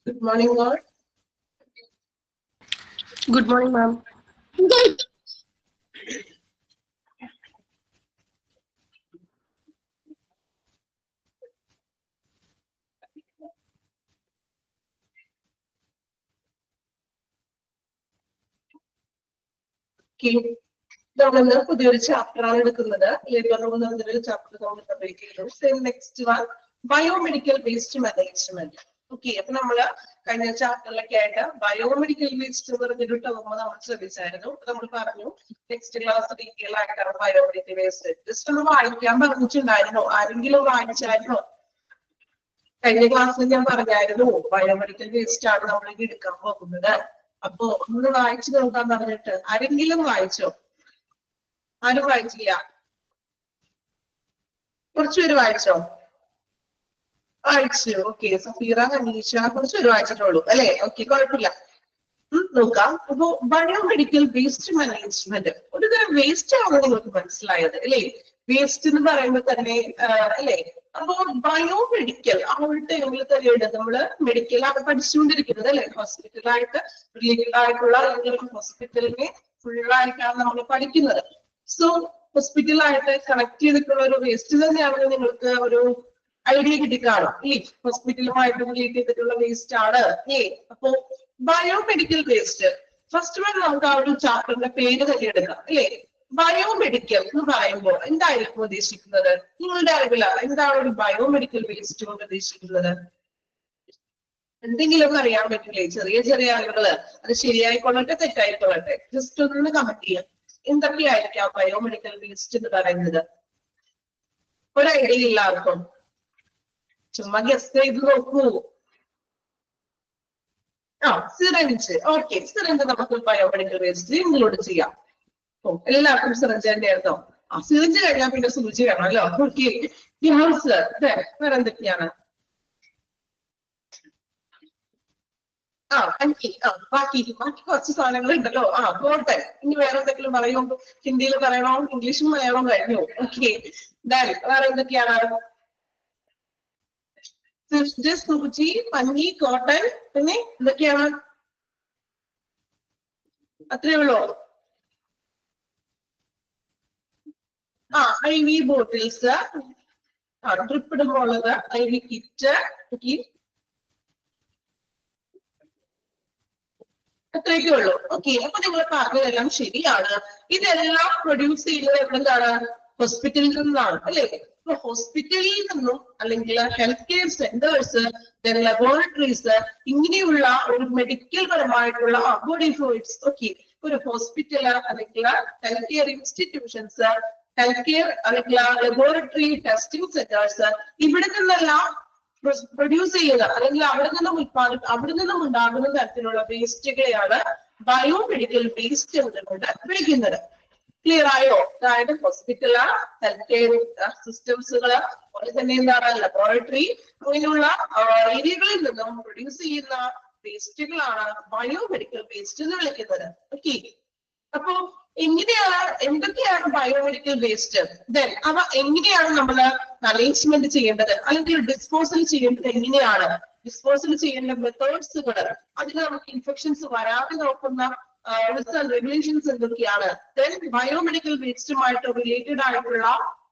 Good morning, all. Good morning, ma'am. നമ്മൾ പുതിയൊരു chapter ആണ് എടുക്കുന്നത്. ലേബർ റൂം എന്നൊരു ചാപ്റ്റർ നമ്മൾ കംപ്ലീറ്റ് ചെയ്തു. Next one biomedical waste management. Okay, അപ്പൊ നമ്മള് കഴിഞ്ഞ ചാപ്റ്ററിലൊക്കെ ആയിട്ട് ബയോമെഡിക്കൽ വേസ്റ്റ് എന്ന് പറഞ്ഞൊരു ടേം നമ്മൾ ശ്രദ്ധിച്ചായിരുന്നു. നമ്മൾ പറഞ്ഞു നെക്സ്റ്റ് ക്ലാസ് ഡീറ്റെയിൽ ആയിട്ടാണ് ബയോമെഡിക്കൽ വേസ്റ്റ്. ജസ്റ്റ് ഒന്ന് വായിക്കാൻ പറഞ്ഞിട്ടുണ്ടായിരുന്നോ? ആരെങ്കിലും വായിച്ചായിരുന്നോ? കഴിഞ്ഞ ക്ലാസ്സിൽ ഞാൻ പറഞ്ഞായിരുന്നു ബയോമെഡിക്കൽ വേസ്റ്റ് ആണ് നമ്മൾ എടുക്കാൻ പോകുന്നത്. അപ്പൊ ഒന്ന് വായിച്ചു നോക്കാൻ പറഞ്ഞിട്ട് ആരെങ്കിലും വായിച്ചോ? ആരും വായിച്ചില്ല? കുറച്ചുപേര് വായിച്ചോ? വായിച്ചു. ഓക്കെ, സഫീറ, അനീഷ, കുറച്ചുപേര് വായിച്ചിട്ടുള്ളൂ അല്ലെ? ഓക്കെ, കുഴപ്പമില്ല. നോക്കാം. അപ്പൊ ബയോമെഡിക്കൽ വേസ്റ്റ് മാനേജ്മെന്റ് ഒരു തരം വേസ്റ്റ് ആണെന്ന് നിങ്ങൾക്ക് മനസ്സിലായത് അല്ലേ? വേസ്റ്റ് എന്ന് പറയുമ്പോൾ തന്നെ അല്ലെ? അപ്പൊ ബയോമെഡിക്കൽ ആ ഒരു ടൈമിൽ തന്നെയുണ്ട് നമ്മള് മെഡിക്കലാണ് പഠിച്ചുകൊണ്ടിരിക്കുന്നത് അല്ലെ? ഹോസ്പിറ്റലായിട്ട് റിലേറ്റഡ് ആയിട്ടുള്ള അല്ലെങ്കിൽ ഹോസ്പിറ്റലിനെ ഫുള്ളായിട്ടാണ് നമ്മൾ പഠിക്കുന്നത്. സോ ഹോസ്പിറ്റലായിട്ട് കണക്ട് ചെയ്തിട്ടുള്ള ഒരു വേസ്റ്റ് തന്നെയാണ് നിങ്ങൾക്ക് ഒരു ഐഡിയ കിട്ടിക്കാണും അല്ലേ? ഹോസ്പിറ്റലുമായിട്ട് റിലേറ്റ് ചെയ്തിട്ടുള്ള വേസ്റ്റ് ആണ് അല്ലേ? അപ്പൊ ബയോമെഡിക്കൽ വേസ്റ്റ് ഫസ്റ്റ് വൺ നമുക്ക് ആ ഒരു ചാപ്റ്ററിന്റെ പേര് തന്നെ എടുക്കാം അല്ലേ? ബയോമെഡിക്കൽ എന്ന് പറയുമ്പോൾ എന്തായിരിക്കും ഉദ്ദേശിക്കുന്നത്? നിങ്ങളുടെ അറിവില് എന്താണ് ഒരു ബയോമെഡിക്കൽ വേസ്റ്റ് കൊണ്ട് ഉദ്ദേശിക്കുന്നത്? എന്തെങ്കിലും അറിയാൻ പറ്റില്ലേ? ചെറിയ ചെറിയ ആളുകള് അത് ശരിയായിക്കൊള്ളട്ടെ തെറ്റായിക്കൊള്ളട്ടെ ജസ്റ്റ് ഒന്ന് കമന്റ് ചെയ്യാം. എന്തൊക്കെയായിരിക്കാം ബയോമെഡിക്കൽ വേസ്റ്റ് എന്ന് പറയുന്നത്? ഒരു ഐഡിയ ഇല്ല ആർക്കും? ചുമ്മാ ഗസ്റ്റ് ചെയ്ത് നോക്കൂ. സിറിഞ്ച്. ഓക്കെ, സിറിഞ്ച് നമുക്ക് ബയോമെഡിക്കൽ വേസ്റ്റ് ഇൻക്ലൂഡ് ചെയ്യാം. എല്ലാവർക്കും സിറിഞ്ച് തന്നെയായിരുന്നോ? സിറിഞ്ച് കഴിഞ്ഞാൽ പിന്നെ സൂചി വേണമല്ലോ. Okay, gloves. വേറെ എന്തൊക്കെയാണ്? ബാക്കി കുറച്ച് സാധനങ്ങൾ ഉണ്ടല്ലോ. പോട്ടെ, ഇനി വേറെ എന്തെങ്കിലും പറയൂ. ഹിന്ദിയിൽ പറയണോ? ഇംഗ്ലീഷും മലയാളവും കഴിഞ്ഞു. ഓക്കെ, വേറെ എന്തൊക്കെയാണ്? സൂചി, പഞ്ഞി, കോട്ടൺ, പിന്നെ എന്തൊക്കെയാണ്? അത്രേ ഉള്ളൂ. IV ബോട്ടിൽസ്, ട്രിപ്പ് ഇടുമ്പോഴുള്ളത് IV കിറ്റ്, അത്രയൊക്കെ ഉള്ളൂ. ഓക്കെ, അപ്പൊ നിങ്ങൾ പറഞ്ഞതെല്ലാം ശരിയാണ്. ഇതെല്ലാം പ്രൊഡ്യൂസ് ചെയ്യുന്നത് എവിടെന്താണ്? ഹോസ്പിറ്റലിൽ നിന്നാണ് അല്ലെ? അപ്പൊ ഹോസ്പിറ്റലിൽ നിന്നും അല്ലെങ്കിൽ ഹെൽത്ത് കെയർ സെന്റേഴ്സ്, ലബോറട്ടറീസ്, ഇങ്ങനെയുള്ള ഒരു മെഡിക്കൽ പരമായിട്ടുള്ള ബോഡി ഫ്ലൂയിഡ്സ്. ഓക്കെ, ഒരു ഹോസ്പിറ്റല് അല്ലെങ്കിൽ health care institutions, health care അല്ലെങ്കിൽ ലബോറട്ടറി ടെസ്റ്റിംഗ് സെന്റേഴ്സ്, ഇവിടെ നിന്നെല്ലാം പ്രൊഡ്യൂസ് ചെയ്യുക അല്ലെങ്കിൽ അവിടെ നിന്നും ഉണ്ടാകുന്ന തരത്തിലുള്ള വേസ്റ്റുകളെയാണ് ബയോമെഡിക്കൽ വേസ്റ്റ് എന്നുകൊണ്ട് വിളിക്കുന്നത്. ക്ലിയർ ആയോ? അതായത് ഹോസ്പിറ്റല്, ഹെൽത്ത് കെയർ സിസ്റ്റംസുകള്, അതുപോലെ തന്നെ എന്താണ് ലബോറട്ടറി, അങ്ങനെയുള്ള ഏരിയകളിൽ നിന്നും പ്രൊഡ്യൂസ് ചെയ്യുന്ന വേസ്റ്റുകളാണ് ബയോമെഡിക്കൽ വേസ്റ്റ് എന്ന് വിളിക്കുന്നത്. ഓക്കെ, അപ്പൊ എന്തൊക്കെയാണ് ബയോമെഡിക്കൽ വേസ്റ്റ്? ദെൻ അവ എങ്ങനെയാണ് നമ്മൾ മാനേജ്മെന്റ് ചെയ്യേണ്ടത് അല്ലെങ്കിൽ ഡിസ്പോസൽ ചെയ്യേണ്ടത്? എങ്ങനെയാണ് ഡിസ്പോസൽ ചെയ്യേണ്ട മെത്തേഡ്സുകൾ? അതിന് നമുക്ക് ഇൻഫെക്ഷൻസ് വരാതെ നോക്കുന്ന റെഗുലേഷൻസ് എന്തൊക്കെയാണ്? ദെൻ ബയോമെഡിക്കൽ വേസ്റ്റുമായിട്ട് റിലേറ്റഡ് ആയിട്ടുള്ള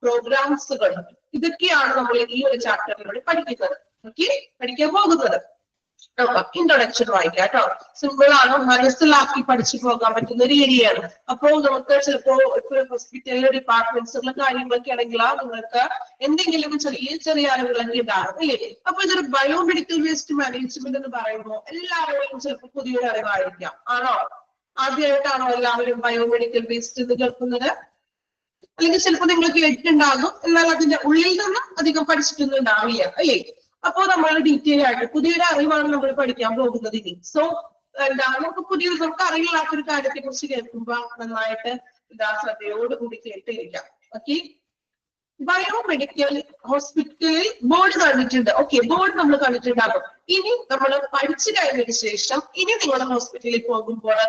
പ്രോഗ്രാംസുകൾ, ഇതൊക്കെയാണ് നമ്മൾ ഈ ഒരു ചാപ്റ്ററിലൂടെ പഠിക്കുന്നത്. ഓക്കെ, പഠിക്കാൻ പോകുന്നത്. ഇൻട്രൊഡക്ഷൻ വായിക്കാം കേട്ടോ. സിമ്പിൾ ആണ്, മനസ്സിലാക്കി പഠിച്ചു പോകാൻ പറ്റുന്ന ഒരു ഏരിയയാണ്. അപ്പോൾ നമുക്ക് ചിലപ്പോ ഇപ്പോൾ ഹോസ്പിറ്റലിലെ ഡിപ്പാർട്ട്മെന്റ്സുകളും കാര്യങ്ങളൊക്കെ ആണെങ്കിൽ നിങ്ങൾക്ക് എന്തെങ്കിലും ചെറിയ ചെറിയ അറിവുകളൊക്കെ ഉണ്ടാകും അല്ലേ? അപ്പൊ ഇതൊരു ബയോമെഡിക്കൽ വേസ്റ്റ് മാനേജ്മെന്റ് എന്ന് പറയുമ്പോൾ എല്ലാവരും ചിലപ്പോൾ പുതിയൊരു അറിവായിരിക്കാം. ആണോ? ആദ്യമായിട്ടാണോ എല്ലാവരും ബയോമെഡിക്കൽ വേസ്റ്റ് എന്ന് കേൾക്കുന്നത്? അല്ലെങ്കിൽ ചിലപ്പോൾ നിങ്ങൾ കേട്ടിട്ടുണ്ടാകും, എന്നാൽ അതിന്റെ ഉള്ളിൽ നിന്ന് അധികം പഠിച്ചിട്ടൊന്നും ഉണ്ടാവില്ല അല്ലേ? അപ്പോ നമ്മൾ ഡീറ്റെയിൽ ആയിട്ട് പുതിയൊരു അറിവാണ് നമ്മൾ പഠിക്കാൻ പോകുന്നത് ഇനി. സോ നമുക്ക് അറിയില്ലാത്തൊരു കാര്യത്തെ കുറിച്ച് കേൾക്കുമ്പോൾ നന്നായിട്ട് ശ്രദ്ധയോടുകൂടി കേട്ടിരിക്കാം. ഓക്കെ, ബയോമെഡിക്കൽ ഹോസ്പിറ്റലിൽ ബോർഡ് കണ്ടിട്ടുണ്ട്. ഓക്കെ, ബോർഡ് നമ്മൾ കണ്ടിട്ടുണ്ടാകും. ഇനി നമ്മൾ പഠിച്ചു കഴിഞ്ഞതിന് ശേഷം ഇനി നിങ്ങൾ ഹോസ്പിറ്റലിൽ പോകുമ്പോൾ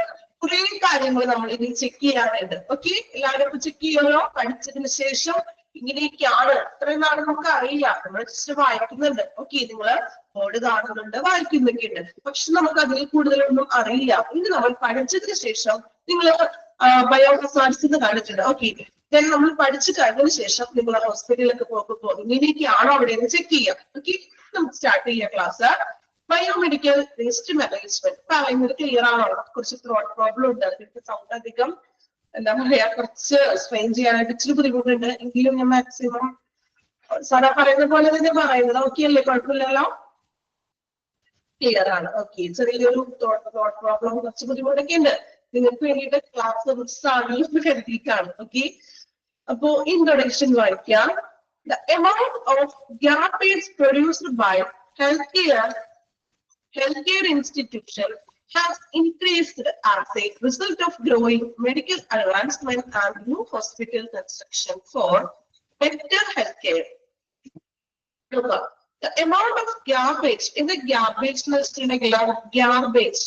കുറെ കാര്യങ്ങൾ നമ്മൾ ഇനി ചെക്ക് ചെയ്യാറുണ്ട്. ഓക്കെ, എല്ലാവരും ചെക്ക് ചെയ്യുമല്ലോ പഠിച്ചതിന് ശേഷം. ഇങ്ങനെയൊക്കെയാണ്. ഇത്രയും നാളെ നമുക്ക് അറിയില്ല, നമ്മൾ ജസ്റ്റ് വായിക്കുന്നുണ്ട്. ഓക്കെ, നിങ്ങള് ബോർഡ് കാണുന്നുണ്ട്, വായിക്കുന്നൊക്കെ ഉണ്ട്. പക്ഷെ നമുക്ക് അതിൽ കൂടുതലൊന്നും അറിയില്ല. ഇനി നമ്മൾ പഠിച്ചതിന് ശേഷം നിങ്ങൾ ബയോസാൻസ് കാണിച്ചിട്ടുണ്ട്. ഓക്കെ, നമ്മൾ പഠിച്ചു കഴിഞ്ഞതിന് ശേഷം നിങ്ങൾ ഹോസ്പിറ്റലിലൊക്കെ പോകുമ്പോൾ ഇങ്ങനെയൊക്കെയാണോ അവിടെ എന്ന് ചെക്ക് ചെയ്യാം. ഓക്കെ, നമുക്ക് സ്റ്റാർട്ട് ചെയ്യാം ക്ലാസ്. ബയോമെഡിക്കൽ വേസ്റ്റ് മാനേജ്മെന്റ് പറയുന്നത് ക്ലിയർ ആണോ? കുറച്ച് ത്രോട്ട് പ്രോബ്ലം ഉണ്ട്, അതിന്റെ സൗണ്ട് അധികം എന്താ പറയാ കുറച്ച് സ്ട്രെയിൻ ചെയ്യാനായിട്ട് ഇച്ചിരി ബുദ്ധിമുട്ടുണ്ട്. എങ്കിലും ഞാൻ മാക്സിമം സാറാ പറയുന്ന പോലെ തന്നെ പറയുന്നത്. ഓക്കെ അല്ലേ? കുഴപ്പമില്ലല്ലോ, ക്ലിയർ ആണ്. ഓക്കെ, ചെറിയൊരു ത്രോട്ട് പ്രോബ്ലം കുറച്ച് ബുദ്ധിമുട്ടൊക്കെ ഉണ്ട്. നിങ്ങൾക്ക് വേണ്ടിയിട്ട് ക്ലാസ് മിസ്സാണെന്ന് കരുതിയിട്ടാണ്. ഓക്കെ, അപ്പോ ഇൻട്രൊഡക്ഷൻ വായിക്കാം. The amount of garbage produced by healthcare institution has increased as a result of growing medical advancement and new hospital construction for better healthcare. The amount of garbage in the garbage garbage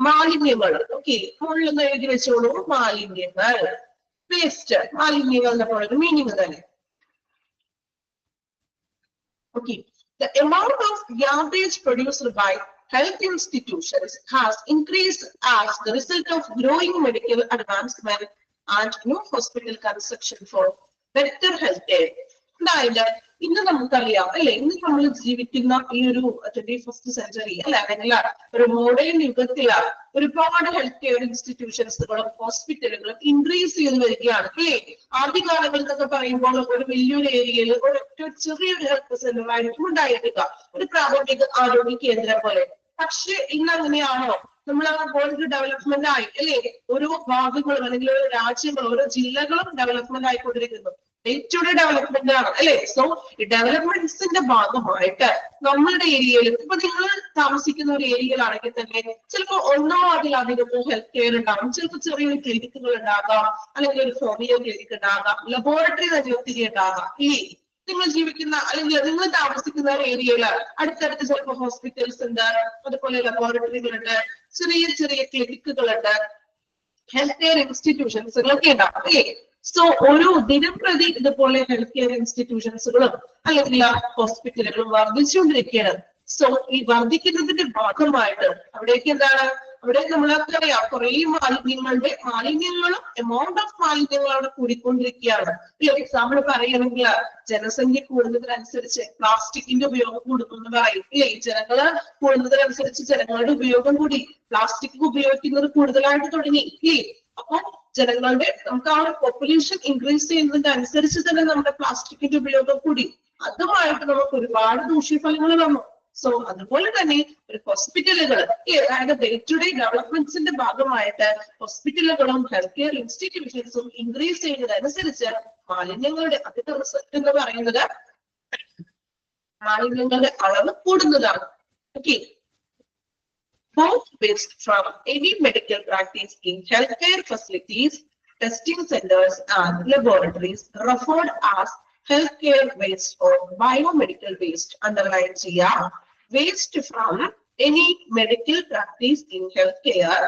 മാലിന്യങ്ങൾ. Okay, മുകളിൽ എഴുതി വെച്ചോളൂ, മാലിന്യങ്ങൾ. Waste, മാലിന്യങ്ങൾ എന്ന് പറയുന്നത് meaning തന്നെ. Okay, the amount of garbage produced by health institutions has increased as the result of growing medical advancement and new hospital construction for better healthcare. അതായത് ഇന്ന് നമുക്കറിയാം അല്ലെ, ഇന്ന് നമ്മൾ ജീവിക്കുന്ന ഈ ഒരു 21st സെഞ്ചുറി അല്ലെ, അല്ലെങ്കിൽ ഒരു മോഡേൺ യുഗത്തില് ഒരുപാട് ഹെൽത്ത് കെയർ ഇൻസ്റ്റിറ്റ്യൂഷൻസുകളും ഹോസ്പിറ്റലുകളും ഇൻക്രീസ് ചെയ്ത് വരികയാണ് അല്ലേ. ആദ്യകാലങ്ങളിൽ എന്നൊക്കെ പറയുമ്പോൾ ഒരു വലിയൊരു ഏരിയയിൽ ഒരൊറ്റ ചെറിയൊരു ഹെൽത്ത് സെന്റർ ആയിരിക്കും ഉണ്ടായിരിക്കുക, ഒരു പ്രാഥമിക ആരോഗ്യ കേന്ദ്രം പോലെ. പക്ഷെ ഇന്ന് അങ്ങനെയാണോ? നമ്മൾ ഒരു ഡെവലപ്മെന്റ് ആയി അല്ലേ, ഓരോ ഭാഗങ്ങളും അല്ലെങ്കിൽ ഓരോ രാജ്യങ്ങളും ഓരോ ജില്ലകളും ഡെവലപ്മെന്റ് ആയിക്കൊണ്ടിരിക്കുന്നു. ഏറ്റവും ഡെവലപ്മെന്റ് ആണ് അല്ലെ. സോ ഈ ഡെവലപ്മെന്റ്സിന്റെ ഭാഗമായിട്ട് നമ്മളുടെ ഏരിയയിൽ, ഇപ്പൊ നിങ്ങൾ താമസിക്കുന്ന ഒരു ഏരിയയിലാണെങ്കിൽ തന്നെ ചിലപ്പോൾ ഒന്നോ അതിലധികമോ ഹെൽത്ത് കെയർ ഉണ്ടാകും. ചിലപ്പോൾ ചെറിയൊരു ക്ലിനിക്കുകൾ ഉണ്ടാകാം, അല്ലെങ്കിൽ ഒരു ഹോമിയോ ക്ലിനിക് ഉണ്ടാകാം, ലബോറട്ടറി തന്നെ ഒത്തിരി ഉണ്ടാകാം. ഈ നിങ്ങൾ ജീവിക്കുന്ന അല്ലെങ്കിൽ നിങ്ങൾ താമസിക്കുന്ന ഒരു ഏരിയയില് അടുത്തടുത്ത് ചിലപ്പോൾ ഹോസ്പിറ്റൽസ് ഉണ്ട്, അതുപോലെ ലബോറട്ടറികളുണ്ട്, ചെറിയ ചെറിയ ക്ലിനിക്കുകളുണ്ട്, ഹെൽത്ത് കെയർ ഇൻസ്റ്റിറ്റ്യൂഷൻസുകളൊക്കെ ഉണ്ടാകും അല്ലേ. സോ ഓരോ ദിനം പ്രതി ഇതുപോലെ ഹെൽത്ത് കെയർ ഇൻസ്റ്റിറ്റ്യൂഷൻസുകളും അല്ലെങ്കിൽ ഹോസ്പിറ്റലുകളും വർദ്ധിച്ചുകൊണ്ടിരിക്കുകയാണ്. സോ ഈ വർദ്ധിക്കുന്നതിന്റെ ഭാഗമായിട്ട് അവിടേക്ക് എന്താണ്, അവിടെ നമ്മളറിയാം കുറെ മാലിന്യങ്ങളും എമൗണ്ട് ഓഫ് മാലിന്യങ്ങളും അവിടെ കൂടിക്കൊണ്ടിരിക്കുകയാണ്. ഈ എക്സാമ്പിൾ പറയുകയാണെങ്കിൽ ജനസംഖ്യ കൂടുന്നതിനനുസരിച്ച് പ്ലാസ്റ്റിക്കിന്റെ ഉപയോഗം കൂടുമെന്ന് പറയും ഇല്ലേ. ജനങ്ങള് കൂടുന്നതിനനുസരിച്ച് ജനങ്ങളുടെ ഉപയോഗം കൂടി, പ്ലാസ്റ്റിക് ഉപയോഗിക്കുന്നത് കൂടുതലായിട്ട് തുടങ്ങി ഇല്ലേ. അപ്പൊ ജനങ്ങളുടെ നമുക്ക് ആ ഒരു പോപ്പുലേഷൻ ഇൻക്രീസ് ചെയ്യുന്നതിന്റെ അനുസരിച്ച് തന്നെ നമ്മുടെ പ്ലാസ്റ്റിക്കിന്റെ ഉപയോഗം കൂടി, അതുമായിട്ട് നമുക്ക് ഒരുപാട് ദൂഷ്യഫലങ്ങൾ വന്നു. സോ അതുപോലെ തന്നെ ഒരു ഹോസ്പിറ്റലുകൾ, അതായത് ഡേ ടു ഡേ ഡെവലപ്മെന്റ്സിന്റെ ഭാഗമായിട്ട് ഹോസ്പിറ്റലുകളും ഹെൽത്ത് കെയർ ഇൻസ്റ്റിറ്റ്യൂഷൻസും ഇൻക്രീസ് ചെയ്യുന്നതനുസരിച്ച് മാലിന്യങ്ങളുടെ അതിന്റെ റിസൾട്ട് എന്ന് പറയുന്നത് മാലിന്യങ്ങളുടെ അളവ് കൂടുന്നതാണ്. Okay, both waste from any medical practice in healthcare facilities, testing centers and laboratories referred as healthcare waste or biomedical waste. Underline cheya. Waste from any medical practice in healthcare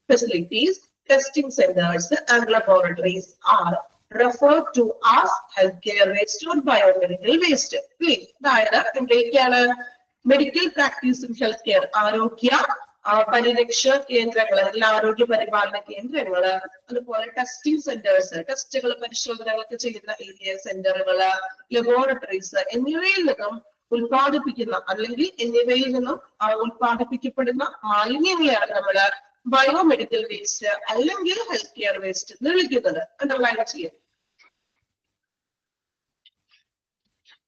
facilities, testing centers and laboratories are referred to as healthcare waste or biomedical waste. അതായത് എന്തൊക്കെയാണ്? Medical practice in health care, ആരോഗ്യ പരിരക്ഷ കേന്ദ്രങ്ങൾ അല്ലെങ്കിൽ ആരോഗ്യ പരിപാലന കേന്ദ്രങ്ങള്, അതുപോലെ ടെസ്റ്റിംഗ് സെന്റേഴ്സ്, ടെസ്റ്റുകൾ പരിശോധനകളൊക്കെ ചെയ്യുന്ന ഏരിയ സെന്ററുകള്, ലബോറട്ടറീസ് എന്നിവയിൽ നിന്നും ഉൽപ്പാദിപ്പിക്കുന്ന അല്ലെങ്കിൽ എന്നിവയിൽ നിന്നും ഉൽപ്പാദിപ്പിക്കപ്പെടുന്ന മാലിന്യങ്ങളെയാണ് നമ്മള് ബയോമെഡിക്കൽ വേസ്റ്റ് അല്ലെങ്കിൽ ഹെൽത്ത് കെയർ വേസ്റ്റ് എന്ന് വിളിക്കുന്നത്. അണ്ടർലൈൻ ചെയ്യാം.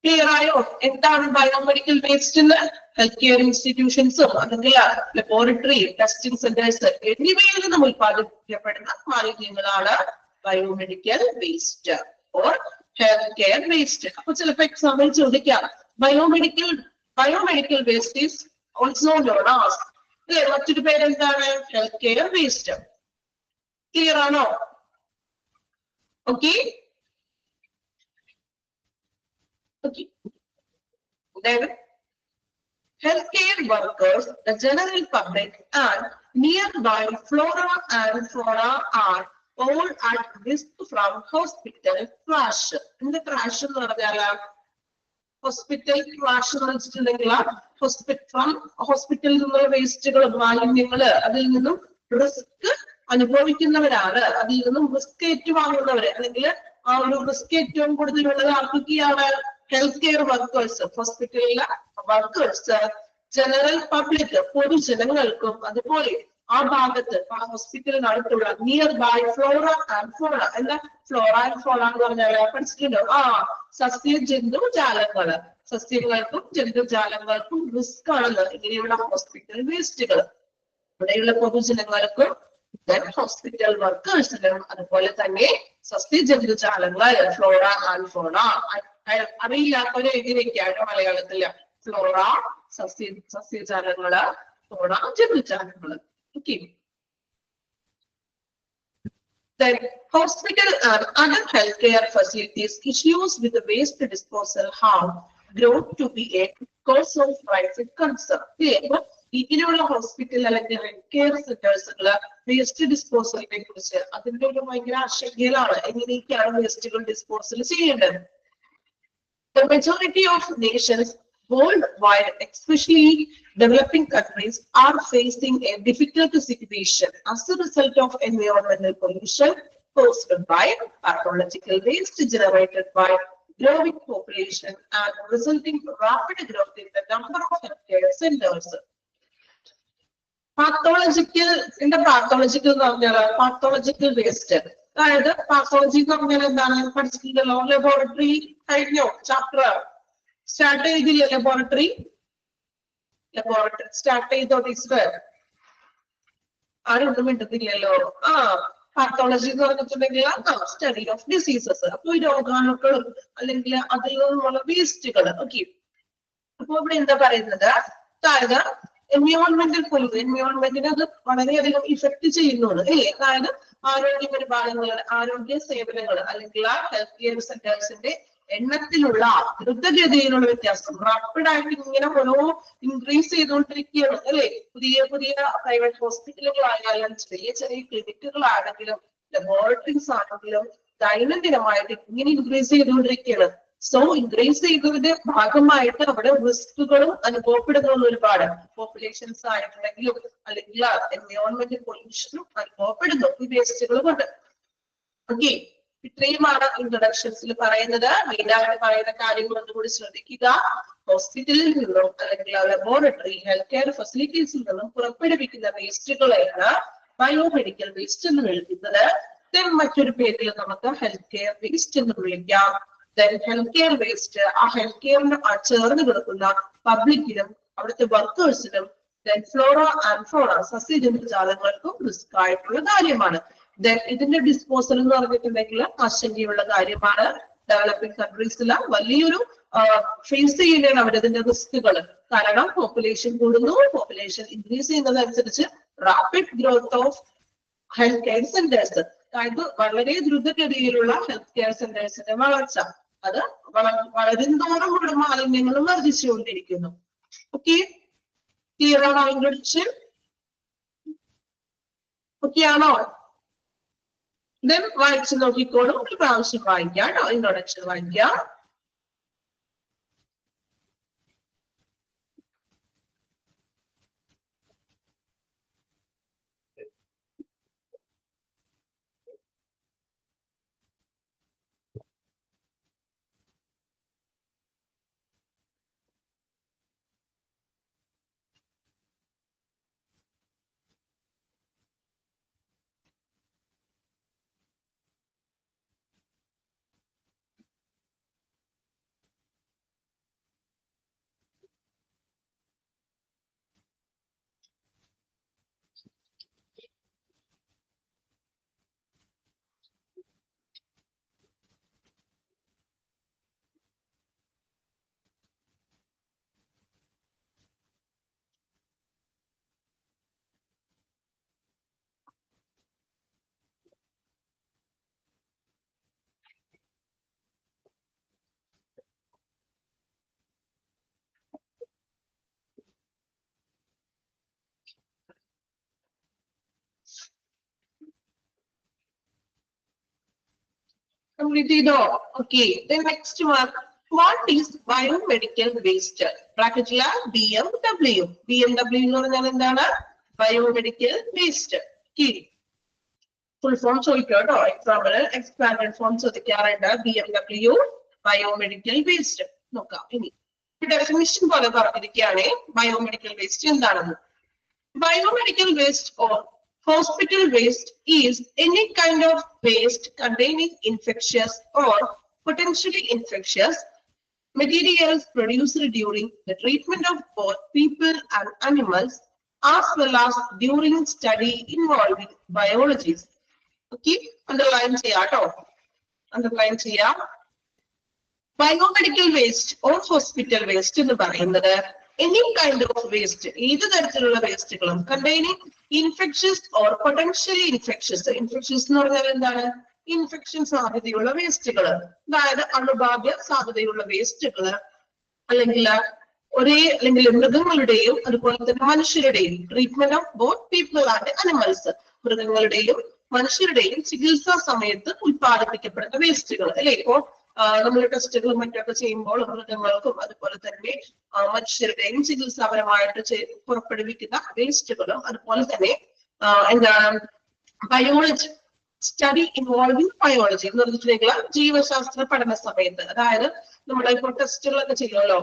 ക്ലിയർ ആയോ? എന്താണ് ബയോമെഡിക്കൽ വേസ്റ്റ് എന്ന്? ഹെൽത്ത് കെയർ ഇൻസ്റ്റിറ്റ്യൂഷൻസും അല്ലെങ്കിൽ ലബോറട്ടറി, ടെസ്റ്റിംഗ് സെന്റേഴ്സ് എന്നിവയിൽ നിന്നും ഉൽപ്പാദിപ്പിക്കപ്പെടുന്ന മാലിന്യങ്ങളാണ് biomedical waste or health care waste. അപ്പൊ ചിലപ്പോൾ എക്സാമ്പിൾ ചോദിക്കാം, biomedical waste is also known as, അല്ലെ, മറ്റൊരു പേര് എന്താണ്? Health care waste. ക്ലിയർ ആണോ? Okay. Okay. Then, healthcare workers, the general public, and nearby flora and fauna are all at risk from hospital crash. എന്ത് crash എന്ന് പറഞ്ഞാല് hospital crash എന്ന് വെച്ചിട്ടുണ്ടെങ്കിൽ ഹോസ്പിറ്റലിൽ നിന്നുള്ള വേസ്റ്റുകൾ മാലിന്യങ്ങള് അതിൽ നിന്നും റിസ്ക് അനുഭവിക്കുന്നവരാണ്, അതിൽ നിന്നും റിസ്ക് ഏറ്റുവാങ്ങുന്നവര്, അല്ലെങ്കിൽ ആ ഒരു റിസ്ക് ഏറ്റവും കൂടുതലുള്ളത് ആർക്കൊക്കെയാണ്? ഹെൽത്ത് കെയർ വർക്കേഴ്സ്, ഹോസ്പിറ്റലിലെ വർക്കേഴ്സ്, ജനറൽ പബ്ലിക് പൊതുജനങ്ങൾക്കും, അതുപോലെ ആ ഭാഗത്ത് ആ ഹോസ്പിറ്റലിനടുത്തുള്ള near by flora and fauna. എന്താ ഫ്ലോറ ആൻഡ് ഫോണ എന്ന് പറഞ്ഞാൽ പഠിച്ചിട്ടുണ്ടോ? സസ്യ ജന്തുജാലങ്ങള്, സസ്യങ്ങൾക്കും ജന്തുജാലങ്ങൾക്കും റിസ്ക് ആണെന്ന് ഇങ്ങനെയുള്ള ഹോസ്പിറ്റൽ വേസ്റ്റുകൾ. ഇവിടെയുള്ള പൊതുജനങ്ങൾക്കും ഹോസ്പിറ്റൽ വർക്കേഴ്സിനും അതുപോലെ തന്നെ സസ്യജന്തുജാലങ്ങൾ ഫ്ലോറ ആൻഡ് ഫോണ. അറിയില്ലാത്തവരെ എഴുതിയിരിക്കുകയാണ് മലയാളത്തില്. ഫ്ലോറ സസ്യജാലങ്ങള്, ഫോണ ജന്തുജാലങ്ങള്. Okay. Then hospital and other healthcare facilities issues with the waste disposal have grown to be a cause of rising concern. ഇങ്ങനെയുള്ള ഹോസ്പിറ്റൽ അല്ലെങ്കിൽ ഹെൽത്ത് കെയർ സെന്റേഴ്സുകള് വേസ്റ്റ് ഡിസ്പോസലിനെ കുറിച്ച് അതിന്റെ ഒരു ഭയങ്കര ആശങ്കയിലാണ്. എങ്ങനെയൊക്കെയാണ് വേസ്റ്റുകൾ ഡിസ്പോസൽ ചെയ്യേണ്ടത്? The majority of nations worldwide, especially developing countries, are facing a difficult situation as a result of environmental pollution caused by pathological waste generated by growing population and resulting rapid growth in the number of healthcare centers. Pathological എന്ന് പറഞ്ഞാൽ pathological waste, അതായത് pathology എന്ന് പറഞ്ഞാൽ എന്താണ്? പഠിച്ചിട്ടുണ്ടല്ലോ, laboratory കഴിഞ്ഞോ? Chapter start ചെയ്തില്ലേ? Laboratory start ചെയ്തോ teacher? ആരൊന്നും മിണ്ടുന്നില്ലല്ലോ. Pathology എന്ന് പറഞ്ഞിട്ടുണ്ടെങ്കിൽ സ്റ്റഡി ഓഫ് ഡിസീസസ്. അപ്പൊ ഈ രോഗാണുക്കളും അല്ലെങ്കിൽ അതിൽ നിന്നുള്ള വേസ്റ്റുകൾ. ഓക്കെ. അപ്പൊ ഇവിടെ എന്താ പറയുന്നത്? അതായത് എൻവയോൺമെന്റിനെ അത് വളരെയധികം ഇഫക്ട് ചെയ്യുന്നുണ്ട് അല്ലേ? അതായത് ആരോഗ്യ പരിപാലനങ്ങൾ, ആരോഗ്യ സേവനങ്ങൾ അല്ലെങ്കിൽ ഹെൽത്ത് കെയർ സെന്റേഴ്സിന്റെ എണ്ണത്തിലുള്ള ദ്രുതഗതിയിലുള്ള വ്യത്യാസം, റാപ്പിഡ് ആയിട്ട് ഇങ്ങനെ ഓരോ ഇൻക്രീസ് ചെയ്തുകൊണ്ടിരിക്കുകയാണ് അല്ലെ? പുതിയ പ്രൈവറ്റ് ഹോസ്പിറ്റലുകളായാലും ചെറിയ ക്ലിനിക്കുകളാണെങ്കിലും ലബോറട്ടറീസ് ആണെങ്കിലും ദൈനംദിനമായിട്ട് ഇങ്ങനെ ഇൻക്രീസ് ചെയ്തുകൊണ്ടിരിക്കുകയാണ്. സോ ഇൻക്രീസ് ചെയ്തതിന്റെ ഭാഗമായിട്ട് അവിടെ റിസ്കുകളും അനുഭവപ്പെടുന്ന ഒരുപാട് പോപ്പുലേഷൻസ് ആയിട്ടുണ്ടെങ്കിലും അല്ലെങ്കിൽ എൻവയോൺമെന്റ് പൊല്യൂഷനും അനുഭവപ്പെടുന്നു ഈ വേസ്റ്റുകൾ കൊണ്ട്. ഓക്കെ. ഇത്രയുമാണ് ഇൻട്രൊഡക്ഷൻസിൽ പറയുന്നത്. മെയിനായിട്ട് പറയുന്ന കാര്യങ്ങൾ ഒന്നുകൂടി ശ്രദ്ധിക്കുക. ഹോസ്പിറ്റലിൽ നിന്നും അല്ലെങ്കിൽ ലബോറട്ടറി ഹെൽത്ത് കെയർ ഫെസിലിറ്റീസിൽ നിന്നും പുറപ്പെടുവിക്കുന്ന വേസ്റ്റുകളെയാണ് ബയോമെഡിക്കൽ വേസ്റ്റ് എന്ന് വിളിക്കുന്നത്. മറ്റൊരു പേരിൽ നമുക്ക് ഹെൽത്ത് കെയർ വേസ്റ്റ് എന്ന് വിളിക്കാം. ഹെൽത്ത് കെയർ വേസ്റ്റ് ആ ഹെൽത്ത് കെയറിന് ചേർന്ന് കിടക്കുന്ന പബ്ലിക്കിനും അവിടുത്തെ വർക്കേഴ്സിനും ഫ്ലോറ ആൻഡ് ഫോണ സസ്യജന്തുജാലങ്ങൾക്കും റിസ്ക് ആയിട്ടുള്ള കാര്യമാണ്. ഇതിന്റെ ഡിസ്പോസൽ എന്ന് പറഞ്ഞിട്ടുണ്ടെങ്കിൽ ആശങ്കയുള്ള കാര്യമാണ്. ഡെവലപ്പിംഗ് കൺട്രീസില് വലിയൊരു ഫേസ് ചെയ്യുന്നതാണ് അവരതിന്റെ റിസ്കുകൾ. കാരണം പോപ്പുലേഷൻ കൂടുന്നു, പോപ്പുലേഷൻ ഇൻക്രീസ് ചെയ്യുന്നതനുസരിച്ച് rapid growth of health care centres, അതായത് വളരെ ദ്രുതഗതിയിലുള്ള ഹെൽത്ത് കെയർ സെന്റേഴ്സിന്റെ വളർച്ച, അത് വളരുന്തോറും ഇവിടെ മാലിന്യങ്ങളും വർദ്ധിച്ചുകൊണ്ടിരിക്കുന്നു. ഓക്കെ. ക്ലിയർ ആണോ ഇൻട്രൊഡക്ഷൻ? ഓക്കെ ആണോ? വായിച്ചു നോക്കിക്കോളും. ഒരു പ്രാവശ്യം വായിക്കാം കേട്ടോ. ഇൻട്രൊഡക്ഷൻ വായിക്കാം. Complete ചെയ്തോ? Okay. Then next one. What is biomedical waste? Bracketla BMW. BMW എന്ന് പറഞ്ഞാൽ എന്താണ്? Biomedical waste. Okay. Full form ചോദിക്കാം കേട്ടോ. Example, expanded form ചോദിക്കാറുണ്ട്. BMW biomedical waste. നോക്കാം ഇനി. Definition പോലെ പറഞ്ഞിരിക്കുകയാണ് biomedical waste എന്താണെന്ന്. Biomedical waste or hospital waste is any kind of waste containing infectious or potentially infectious materials produced during the treatment of both people and animals, as well as during study involving biology. Okay, underline cheyato. Underline cheya. Biomedical waste or hospital waste എന്ന് പറയുന്നത് any kind of waste, ഏത് തരത്തിലുള്ള വേസ്റ്റുകളും containing infectious or potentially infectious. Infectious എന്ന് പറഞ്ഞാൽ എന്താണ്? Infection സാധ്യതയുള്ള വേസ്റ്റുകൾ, അതായത് അണുബാധ സാധ്യതയുള്ള വേസ്റ്റുകൾ, അല്ലെങ്കിൽ മൃഗങ്ങളുടെയും അതുപോലെ തന്നെ മനുഷ്യരുടെയും treatment of both people and animals, മൃഗങ്ങളുടെയും മനുഷ്യരുടെയും ചികിത്സാ സമയത്ത് ഉത്പാദിപ്പിക്കപ്പെടുന്ന വേസ്റ്റുകൾ അല്ലെ. ഇപ്പോ നമ്മൾ ടെസ്റ്റുകളും മറ്റൊക്കെ ചെയ്യുമ്പോൾ മൃഗങ്ങൾക്കും അതുപോലെ തന്നെ മനുഷ്യരുടെയും ചികിത്സാപരമായിട്ട് പുറപ്പെടുവിക്കുന്ന വേസ്റ്റുകളും, അതുപോലെ തന്നെ എന്താണ് ബയോളജി സ്റ്റഡി ഇൻവോൾവിംഗ് ബയോളജി എന്ന് പറഞ്ഞിട്ടുണ്ടെങ്കിൽ ജീവശാസ്ത്ര പഠന സമയത്ത്, അതായത് നമ്മുടെ ഇപ്പോൾ ടെസ്റ്റുകളൊക്കെ ചെയ്യുമല്ലോ,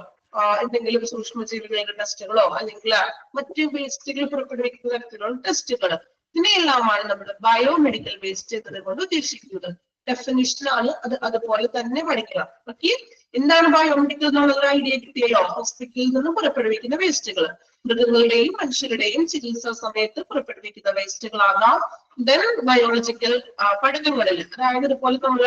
എന്തെങ്കിലും സൂക്ഷ്മജീവികളുടെ ടെസ്റ്റുകളോ അല്ലെങ്കിൽ മറ്റു വേസ്റ്റുകൾ പുറപ്പെടുവിക്കുന്ന തരത്തിലുള്ള ടെസ്റ്റുകൾ, ഇതിനെല്ലാമാണ് നമ്മൾ ബയോമെഡിക്കൽ വേസ്റ്റ് എന്നതുകൊണ്ട് ഉദ്ദേശിക്കുന്നത്. ഡെഫിനിഷൻ ആണ് അത്, അതുപോലെ തന്നെ പഠിക്കണം. ഓക്കെ, എന്താണ് ബയോമെഡിക്കൽ എന്നുള്ള ഐഡിയ കിട്ടിയല്ലോ? ഹോസ്പിറ്റലിൽ നിന്ന് പുറപ്പെടുവിക്കുന്ന വേസ്റ്റുകൾ, മൃഗങ്ങളുടെയും മനുഷ്യരുടെയും ചികിത്സാ സമയത്ത് പുറപ്പെടുവിക്കുന്ന വേസ്റ്റുകളാകാം. ദെൻ ബയോളജിക്കൽ പഠനങ്ങളിൽ, അതായത് ഇതുപോലെ നമ്മൾ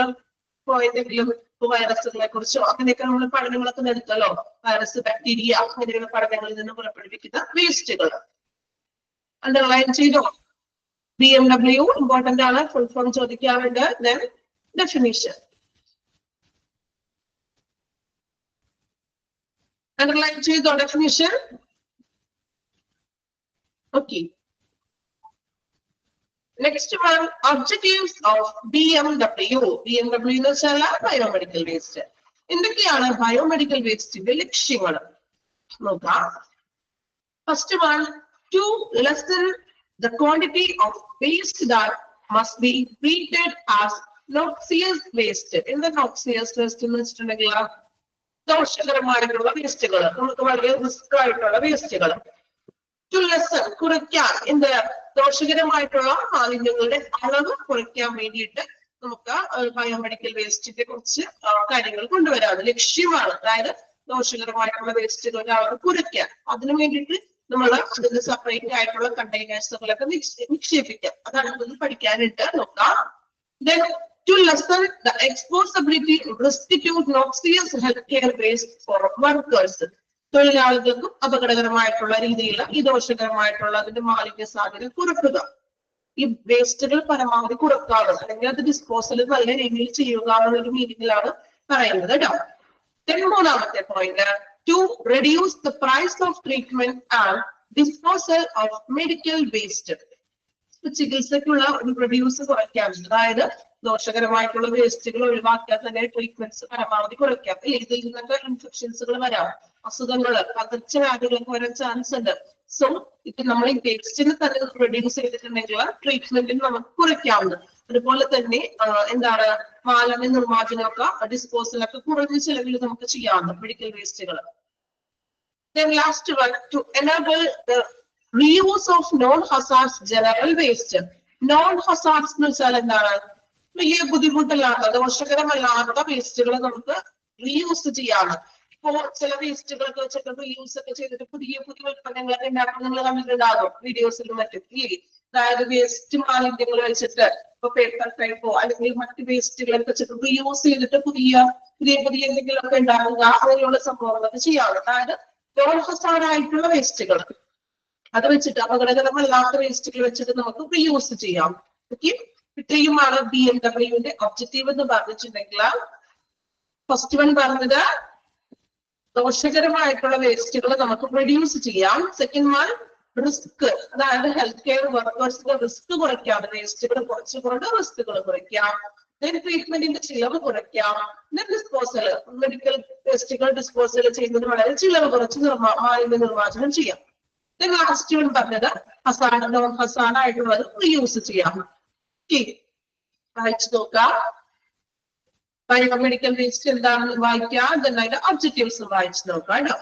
എന്തെങ്കിലും വൈറസുകളെ കുറിച്ചോ അങ്ങനെയൊക്കെ നമ്മൾ പഠനങ്ങളൊക്കെ നടത്തല്ലോ, വൈറസ് ബാക്ടീരിയ അങ്ങനെയുള്ള പഠനങ്ങളിൽ നിന്ന് പുറപ്പെടുവിക്കുന്ന വേസ്റ്റുകൾ. അണ്ടർലൈൻ ചെയ്തോ? BMW ഇമ്പോർട്ടന്റ് ആണ്, ഫുൾ ഫോം ചോദിക്കാറുണ്ട്. Then definition. Underline ചെയ്തോ definition? Okay. Next one, objectives of BMW. BMW എന്ന് വെച്ചാൽ ബയോമെഡിക്കൽ വേസ്റ്റ്. എന്തൊക്കെയാണ് ബയോമെഡിക്കൽ വേസ്റ്റിന്റെ ലക്ഷ്യങ്ങൾ നോക്കാം. First one, to lessen the quantity of waste that must be treated as noxious waste. എന്താ noxious waste എന്ന് വെച്ചിട്ടുണ്ടെങ്കിൽ ദോഷകരമായിട്ടുള്ള വേസ്റ്റുകൾ, നമുക്ക് വളരെ റിസ്ക് ആയിട്ടുള്ള വേസ്റ്റുകൾ. To lessen, കുറയ്ക്കാൻ, എന്ത് ദോഷകരമായിട്ടുള്ള മാലിന്യങ്ങളുടെ അളവ് കുറയ്ക്കാൻ വേണ്ടിയിട്ട് നമുക്ക് ബയോമെഡിക്കൽ വേസ്റ്റിന്റെ കുറച്ച് കാര്യങ്ങൾ കൊണ്ടുവരാം. ലക്ഷ്യമാണ്, അതായത് ദോഷകരമായിട്ടുള്ള വേസ്റ്റുകളുടെ അളവ് കുറയ്ക്കാൻ. അതിനു വേണ്ടിയിട്ട് നമ്മൾ അതിന് സെപ്പറേറ്റ് ആയിട്ടുള്ള കണ്ടെയ്നേഴ്സുകളൊക്കെ നിക്ഷേപിക്കാം. അതാണ് നമുക്ക് പഠിക്കാനായിട്ട് നോക്കാം. Then to lessen the exposability of restitute noxious healthcare waste for workers. തൊഴിലാളികൾക്കും അപകടകരമായിട്ടുള്ള രീതിയിൽ ഈ ദോഷകരമായിട്ടുള്ള അതിന്റെ മാലിന്യ സാധ്യത കുറക്കുക. ഈ വേസ്റ്റുകൾ പരമാവധി കുറക്കാണ്, അല്ലെങ്കിൽ അത് ഡിസ്പോസൽ നല്ല രീതിയിൽ ചെയ്യുക എന്നുള്ള മീനിങ്ങിലാണ് പറയുന്നത് കേട്ടോ. മൂന്നാമത്തെ point, to reduce the price of treatment and disposal of medical waste. ചികിത്സക്കുള്ള ഒരു പ്രൊഡ്യൂസ് കുറയ്ക്കാൻ, അതായത് ദോഷകരമായിട്ടുള്ള വേസ്റ്റുകൾ ഒഴിവാക്കാൻ തന്നെ ട്രീറ്റ്മെന്റ്സ് പരമാവധി കുറയ്ക്കാം. ഇതിൽ നിന്നൊക്കെ ഇൻഫെക്ഷൻസുകൾ വരാം, അസുഖങ്ങൾ, പകർച്ചവ്യാധികളൊക്കെ വരാൻ ചാൻസ് ഉണ്ട്. സോ ഇത് നമ്മൾ ഈ വേസ്റ്റിന് തന്നെ പ്രൊഡ്യൂസ് ചെയ്തിട്ടുണ്ടെങ്കിൽ ട്രീറ്റ്മെന്റിന് നമുക്ക് കുറയ്ക്കാവുന്നത്. അതുപോലെ തന്നെ എന്താണ് മാലിന്യ നിർമ്മാർജ്ജനമൊക്കെ ഡിസ്പോസലൊക്കെ കുറഞ്ഞ ചെലവിൽ നമുക്ക് ചെയ്യാവുന്ന മെഡിക്കൽ വേസ്റ്റുകൾ. Then last one, to enable the reuse of non-hazardous general waste. Non-hazardous എന്ന് വെച്ചാൽ എന്താണ്? വലിയ ബുദ്ധിമുട്ടില്ലാത്ത ദോഷകരമല്ലാത്ത വേസ്റ്റുകൾ നമുക്ക് റീയൂസ് ചെയ്യാറ്. ഇപ്പോ ചില വേസ്റ്റുകളൊക്കെ വെച്ചിട്ട് റീയൂസ് ഒക്കെ ചെയ്തിട്ട് പുതിയ പുതിയ ഉൽപ്പന്നങ്ങളൊക്കെ ഉണ്ടാക്കുന്നത് നിങ്ങൾ കണ്ടിട്ടുണ്ടാകും വീഡിയോസിലും മറ്റും. അതായത് വേസ്റ്റ് മാലിന്യങ്ങൾ വെച്ചിട്ട് ഇപ്പൊ പേപ്പർ ടൈപ്പോ അല്ലെങ്കിൽ മറ്റ് വേസ്റ്റുകളൊക്കെ വെച്ചിട്ട് റീയൂസ് ചെയ്തിട്ട് പുതിയ എന്തെങ്കിലുമൊക്കെ ഉണ്ടാകുക, അങ്ങനെയുള്ള സംഭവങ്ങളൊക്കെ ചെയ്യാറ്. അതായത് non-hazardous ആയിട്ടുള്ള വേസ്റ്റുകൾ അത് വെച്ചിട്ട്, അപകടകരമല്ലാത്ത വേസ്റ്റുകൾ വെച്ചിട്ട് നമുക്ക് റീയൂസ് ചെയ്യാം. ഓക്കെ, ഇത്രയുമാണ് BMW ഒബ്ജക്റ്റീവ് എന്ന് പറഞ്ഞിട്ടുണ്ടെങ്കിൽ. ഫസ്റ്റ് വൺ പറഞ്ഞത് ദോഷകരമായിട്ടുള്ള വേസ്റ്റുകൾ നമുക്ക് റെഡ്യൂസ് ചെയ്യാം. സെക്കൻഡ് വൺ റിസ്ക്, അതായത് ഹെൽത്ത് കെയർ വർക്കേഴ്സിന്റെ റിസ്ക് കുറയ്ക്കാം, വേസ്റ്റുകൾ കുറച്ചുകൊണ്ട് റിസ്കുകൾ കുറയ്ക്കാം. then ട്രീറ്റ്മെന്റിന്റെ ചിലവ് കുറയ്ക്കാം, then ഡിസ്പോസൽ മെഡിക്കൽ വേസ്റ്റുകൾ ഡിസ്പോസൽ ചെയ്യുന്നത് വളരെ ചിലവ് കുറച്ച് മാലിന്യ നിർമ്മാർജ്ജനം ചെയ്യാം. then ലാസ്റ്റ് വൺ പറഞ്ഞത് ഹസാർഡ് നോൺ ഹസാർഡ് ആയിട്ടുള്ളത് റീയൂസ് ചെയ്യാം. വായിച്ചു നോക്കാം. ബയോമെഡിക്കൽ വേസ്റ്റ് എന്താണെന്ന് വായിക്കാം, then അതിന്റെ ഒബ്ജക്റ്റീവ്സ് വായിച്ചു നോക്കാം കേട്ടോ.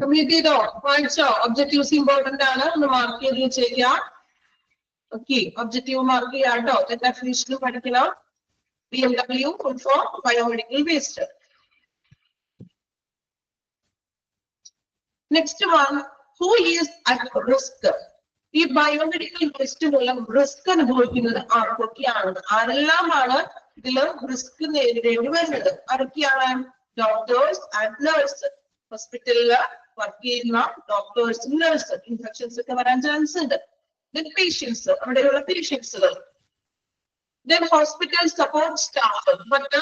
കംപ്ലീറ്റ് ചെയ്തോ? വായിച്ചോ? ഒബ്ജക്റ്റീവ്സ് ഇമ്പോർട്ടന്റ് ആണ്, ഒന്ന് മാർക്ക് ചെയ്ത് വെച്ചേക്കാം. ഓക്കെ, ഒബ്ജക്റ്റീവ് മാർക്ക് ചെയ്യാം കേട്ടോ. ഡെഫിനിഷൻ പഠിക്കണം. BMW full form biomedical waste. Next one, who is at risk? ഈ ബയോമെഡിക്കൽ വേസ്റ്റ് മൂലം റിസ്ക് അനുഭവിക്കുന്നത് ആർക്കൊക്കെയാണ്? ആരെല്ലാമാണ് ഇതിൽ റിസ്ക് നേരിടേണ്ടി വരുന്നത്? ആരൊക്കെയാണ്? Doctors and nurse. ഹോസ്പിറ്റലില് വർക്ക് ചെയ്യുന്ന ഡോക്ടേഴ്സും നഴ്സ്. ഇൻഫെക്ഷൻസ് ഒക്കെ വരാൻ ചാൻസ് ഉണ്ട്. then പേഷ്യൻസ്, അവിടെയുള്ള പേഷ്യൻസുകൾ. then ഹോസ്പിറ്റൽ സപ്പോർട്ട് സ്റ്റാഫ്, മറ്റ്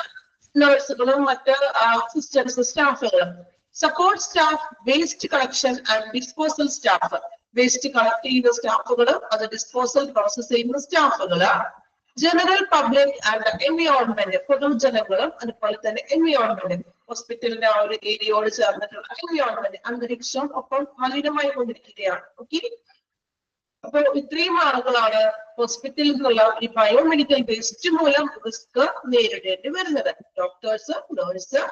നഴ്സുകളും മറ്റ് അസിസ്റ്റൻസ് സ്റ്റാഫുകളും. Support staff, waste collection and disposal staff. Waste collect ചെയ്യുന്ന സ്റ്റാഫുകളും അത് ഡിസ്പോസൽ പ്രോസസ് ചെയ്യുന്ന സ്റ്റാഫുകള്. ജനറൽ പബ്ലിക് ആൻഡ് എൻവിയോൺമെന്റ്, പൊതുജനങ്ങളും അതുപോലെ തന്നെ എൻവിയോൺമെന്റ്, ഹോസ്പിറ്റലിന്റെ ആ ഒരു ഏരിയയോട് ചേർന്നിട്ടുള്ള എൻവിയോൺമെന്റ്, അന്തരീക്ഷം ഒപ്പം മലിനമായി കൊണ്ടിരിക്കുകയാണ്. ഓക്കെ, അപ്പൊ ഇത്രയും ആളുകളാണ് ഹോസ്പിറ്റലിൽ നിന്നുള്ള ഈ ബയോമെഡിക്കൽ വേസ്റ്റ് മൂലം റിസ്ക് നേരിടേണ്ടി വരുന്നത്. Doctors, nurse,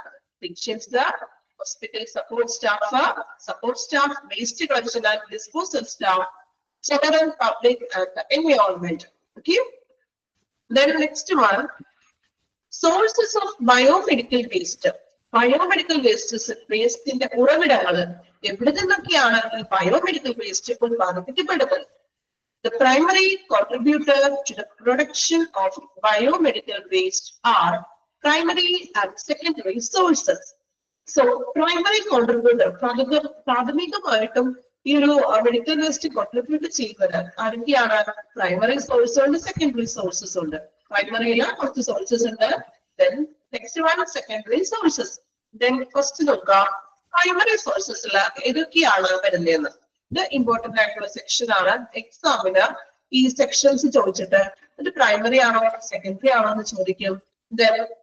patients, hospital support staff, waste collection and disposal staff, general public and the environment. Okay. Then next one, sources of biomedical waste. Biomedical waste in the ഉറവിടങ്ങൾ എവിടെ നിന്നൊക്കെയാണ് ഈ biomedical waste ഉത്പാദിപ്പിക്കപ്പെടുന്നത്? The primary contributor to the production of biomedical waste are primary and secondary sources. So primary contributor, പ്രാഥമികമായിട്ടും ഈ ഒരു medical waste contribute ചെയ്യുന്നത് ആരൊക്കെയാണ്? Primary source ഉണ്ട്, സെക്കൻഡറി സോഴ്സസ് ഉണ്ട്. പ്രൈമറിയില് കുറച്ച് സോഴ്സസ് ഉണ്ട്. then next one secondary sources. then first നോക്കാം, primary സോഴ്സസിൽ ഏതൊക്കെയാണ് വരുന്നതെന്ന്. ഇത് ഇമ്പോർട്ടന്റ് ആയിട്ടുള്ള സെക്ഷൻ ആണ്. എക്സാമിന് ഈ സെക്ഷൻസ് ചോദിച്ചിട്ട് ഇത് പ്രൈമറി ആണോ സെക്കൻഡറി ആണോ എന്ന് ചോദിക്കും.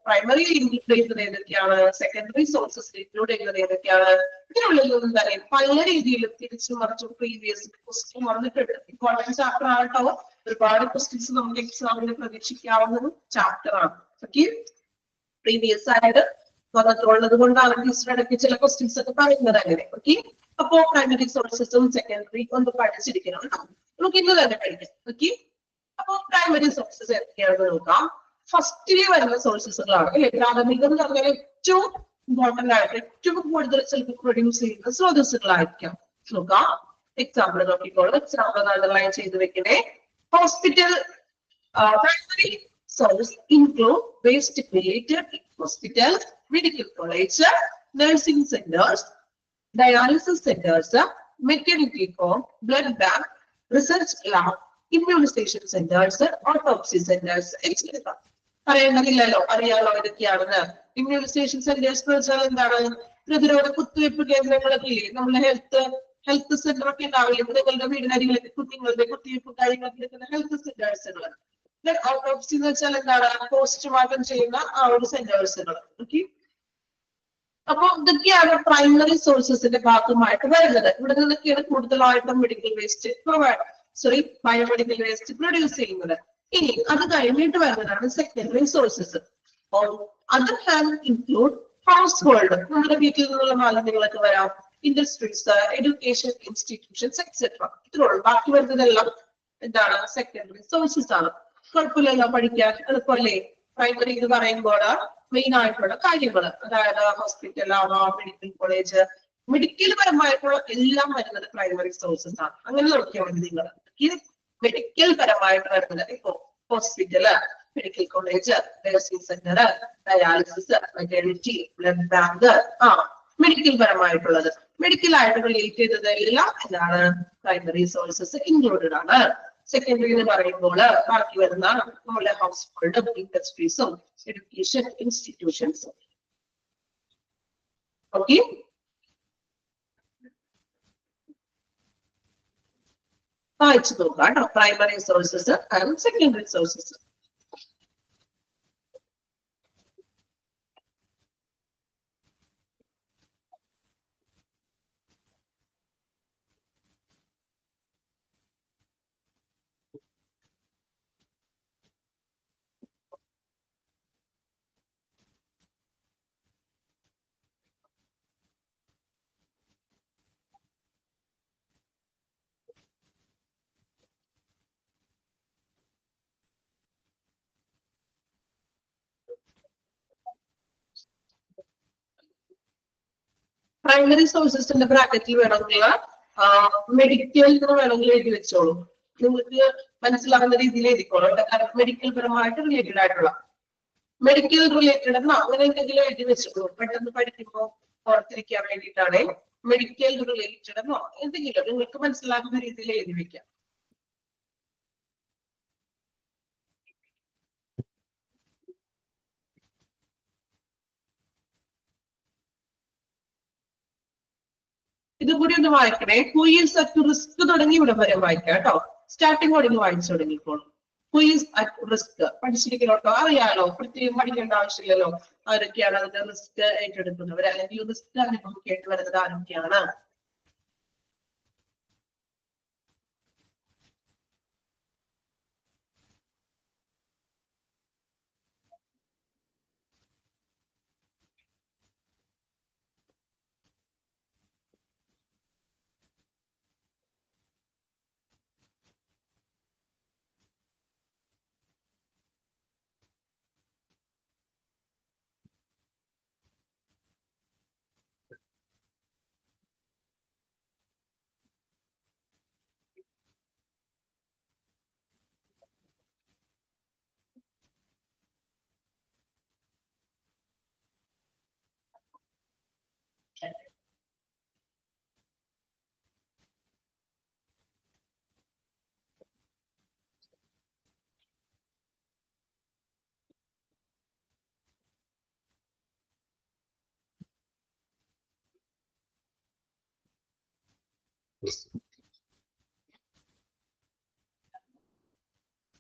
പ്രൈമറി ഇൻക്ലൂഡ് ചെയ്യുന്നത് ഏതൊക്കെയാണ്, സെക്കൻഡറി സോഴ്സസ് ഇൻക്ലൂഡ് ചെയ്യുന്നത് ഏതൊക്കെയാണ്, ഇതിനുള്ളിൽ നിന്നും തന്നെ പല രീതിയിൽ തിരിച്ചു മറിച്ചും പ്രീവിയസ് ക്വസ്റ്റ്യൻ വന്നിട്ടുണ്ട്. ഇമ്പോർട്ടൻറ്റ് ചാപ്റ്റർ ആട്ടോ, ഒരുപാട് ക്വസ്റ്റ്യൻസ് നമുക്ക് എക്സാമിന് പ്രതീക്ഷിക്കാവുന്ന ചാപ്റ്റർ ആണ്. ഓക്കെ, പ്രീവിയസ് ആയിട്ട് വന്നിട്ടുള്ളത് കൊണ്ടാണ് ടീച്ചറുടെ ചില ക്വസ്റ്റ്യൻസ് ഒക്കെ പറയുന്നത് അങ്ങനെ. ഓക്കെ, അപ്പോ പ്രൈമറി സോഴ്സസും സെക്കൻഡറി ഒന്ന് പഠിച്ചിരിക്കണം കേട്ടോ. നമുക്ക് ഇന്ന് തന്നെ പഠിക്കാം. ഓക്കെ, അപ്പൊ പ്രൈമറി സോഴ്സസ് ഏതൊക്കെയാണെന്ന് നോക്കാം. ഫസ്റ്റില് വരുന്ന സോഴ്സസുകളാണ് അല്ലെ, പ്രാഥമികം എന്ന് പറഞ്ഞാൽ ഏറ്റവും ഇമ്പോർട്ടന്റ് ആയിട്ട് ഏറ്റവും കൂടുതൽ ചിലപ്പോൾ പ്രൊഡ്യൂസ് ചെയ്യുന്ന സ്രോതസ്സുകളായിരിക്കാം. നോക്കാം, എക്സാമ്പിൾ നോക്കിക്കോളൂ. എക്സാമ്പിൾ അണ്ടർലൈൻ ചെയ്ത് വെക്കണേ. Hospital primary source include waste created in hospital, medical college, nursing centres, dialysis centres, maternity home, blood bank, research lab, immunization centers, autopsy centers, etc. പറയേണ്ടതില്ലല്ലോ, അറിയാലോ ഏതൊക്കെയാണെന്ന്. ഇമ്മ്യൂണൈസേഷൻ സെന്റേഴ്സ് എന്ന് വെച്ചാൽ എന്താണ്? പ്രതിരോധ കുത്തിവയ്പ്പ് കേന്ദ്രങ്ങളൊക്കെ ഇല്ലേ, നമ്മുടെ ഹെൽത്ത് സെന്റർ ഒക്കെ ഉണ്ടാവില്ലേ, നിങ്ങളുടെ വീടിനരികിലൊക്കെ കുഞ്ഞുങ്ങളുടെ കുത്തിവയ്പ്പ് കാര്യങ്ങളൊക്കെ എടുക്കുന്ന ഹെൽത്ത് സെന്റേഴ്സുകൾ. ഓട്ടോപ്സി എന്ന് വെച്ചാൽ എന്താണ്? പോസ്റ്റ്മോർട്ടം ചെയ്യുന്ന ആ ഒരു സെന്റേഴ്സുകൾ. ഓക്കെ, അപ്പൊ ഇതൊക്കെയാണ് പ്രൈമറി സോഴ്സസിന്റെ ഭാഗമായിട്ട് വരുന്നത്. ഇവിടെ നിന്നൊക്കെയാണ് കൂടുതലായിട്ടും medical waste biomedical waste produce ചെയ്യുന്നത്. ഇനി അത് കഴിഞ്ഞിട്ട് വരുന്നതാണ് secondary sources. Other hand include house hold, നമ്മുടെ വീട്ടിൽ നിന്നുള്ള മാലിന്യങ്ങളൊക്കെ വരാം, ഇൻഡസ്ട്രീസ്, എഡ്യൂക്കേഷൻ ഇൻസ്റ്റിറ്റ്യൂഷൻസ് എക്സെട്ര. ഇത്രയുള്ളൂ. ബാക്കി വരുന്നതെല്ലാം എന്താണ്? സെക്കൻഡറി സോഴ്സസ് ആണ്. കുഴപ്പമില്ലല്ലോ, പഠിക്കാൻ എളുപ്പമല്ലേ? പ്രൈമറി എന്ന് പറയുമ്പോൾ മെയിൻ ആയിട്ടുള്ള കാര്യങ്ങൾ, അതായത് ഹോസ്പിറ്റൽ ആണോ, മെഡിക്കൽ കോളേജ്, മെഡിക്കൽ പരമായിട്ടുള്ള എല്ലാം വരുന്നത് പ്രൈമറി സോഴ്സസ് ആണ്. അങ്ങനെ നോക്കിയാൽ മതി നിങ്ങൾ. മെഡിക്കൽ പരമായിട്ട് വരുന്നത് ഇപ്പോ hospital, medical college, nursing centre, dialysis, maternity, blood bank, medical പരമായിട്ടുള്ളത്, മെഡിക്കൽ ആയിട്ട് റിലേറ്റ് ചെയ്തത് എല്ലാം എന്താണ്? പ്രൈമറി സോഴ്സസ് ഇൻക്ലൂഡഡ് ആണ്. സെക്കൻഡറി എന്ന് പറയുമ്പോൾ ബാക്കി വരുന്ന നമ്മുടെ ഹൗസ് ഹോൾഡും ഇൻഡസ്ട്രീസും എഡ്യൂക്കേഷൻ ഇൻസ്റ്റിറ്റ്യൂഷൻസും. ഓക്കെ, വായിച്ചു നോക്കാം കേട്ടോ. Primary sources and secondary sources. Primary സോഴ്സസിന്റെ ബ്രാക്കറ്റിൽ വേണമെങ്കിൽ മെഡിക്കൽ എന്ന് വേണമെങ്കിൽ എഴുതി വെച്ചോളൂ. നിങ്ങൾക്ക് മനസ്സിലാവുന്ന രീതിയിൽ എഴുതിക്കോളൂ. മെഡിക്കൽ പരമായിട്ട് റിലേറ്റഡ് ആയിട്ടുള്ള, മെഡിക്കൽ റിലേറ്റഡ് എന്നോ അങ്ങനെ എന്തെങ്കിലും എഴുതി വെച്ചോളൂ. പെട്ടെന്ന് പഠിക്കുമ്പോൾ ഓർത്തിരിക്കാൻ വേണ്ടിയിട്ടാണ്. മെഡിക്കൽ റിലേറ്റഡ് എന്നോ എന്തെങ്കിലും നിങ്ങൾക്ക് മനസ്സിലാക്കുന്ന രീതിയിൽ എഴുതി വെക്കാം. ഇതുകൂടി ഒന്ന് വായിക്കണേ. ഹു ഈസ് അറ്റ് റിസ്ക് തുടങ്ങി ഇവിടെ വരെ വായിക്കാം കേട്ടോ. സ്റ്റാർട്ടിങ് തുടങ്ങി വായിച്ചു തുടങ്ങിക്കോളൂ. ഹു ഈസ് അറ്റ് റിസ്ക് പഠിച്ചിരിക്കണോട്ടോ, അറിയാലോ, പ്രത്യേകം പഠിക്കേണ്ട ആവശ്യമില്ലല്ലോ. ആരൊക്കെയാണ് അതിന്റെ റിസ്ക് ഏറ്റെടുക്കുന്നവർ, അല്ലെങ്കിൽ റിസ്ക് അനുഭവിക്കേണ്ടി വരുന്നത് ആരൊക്കെയാണ്?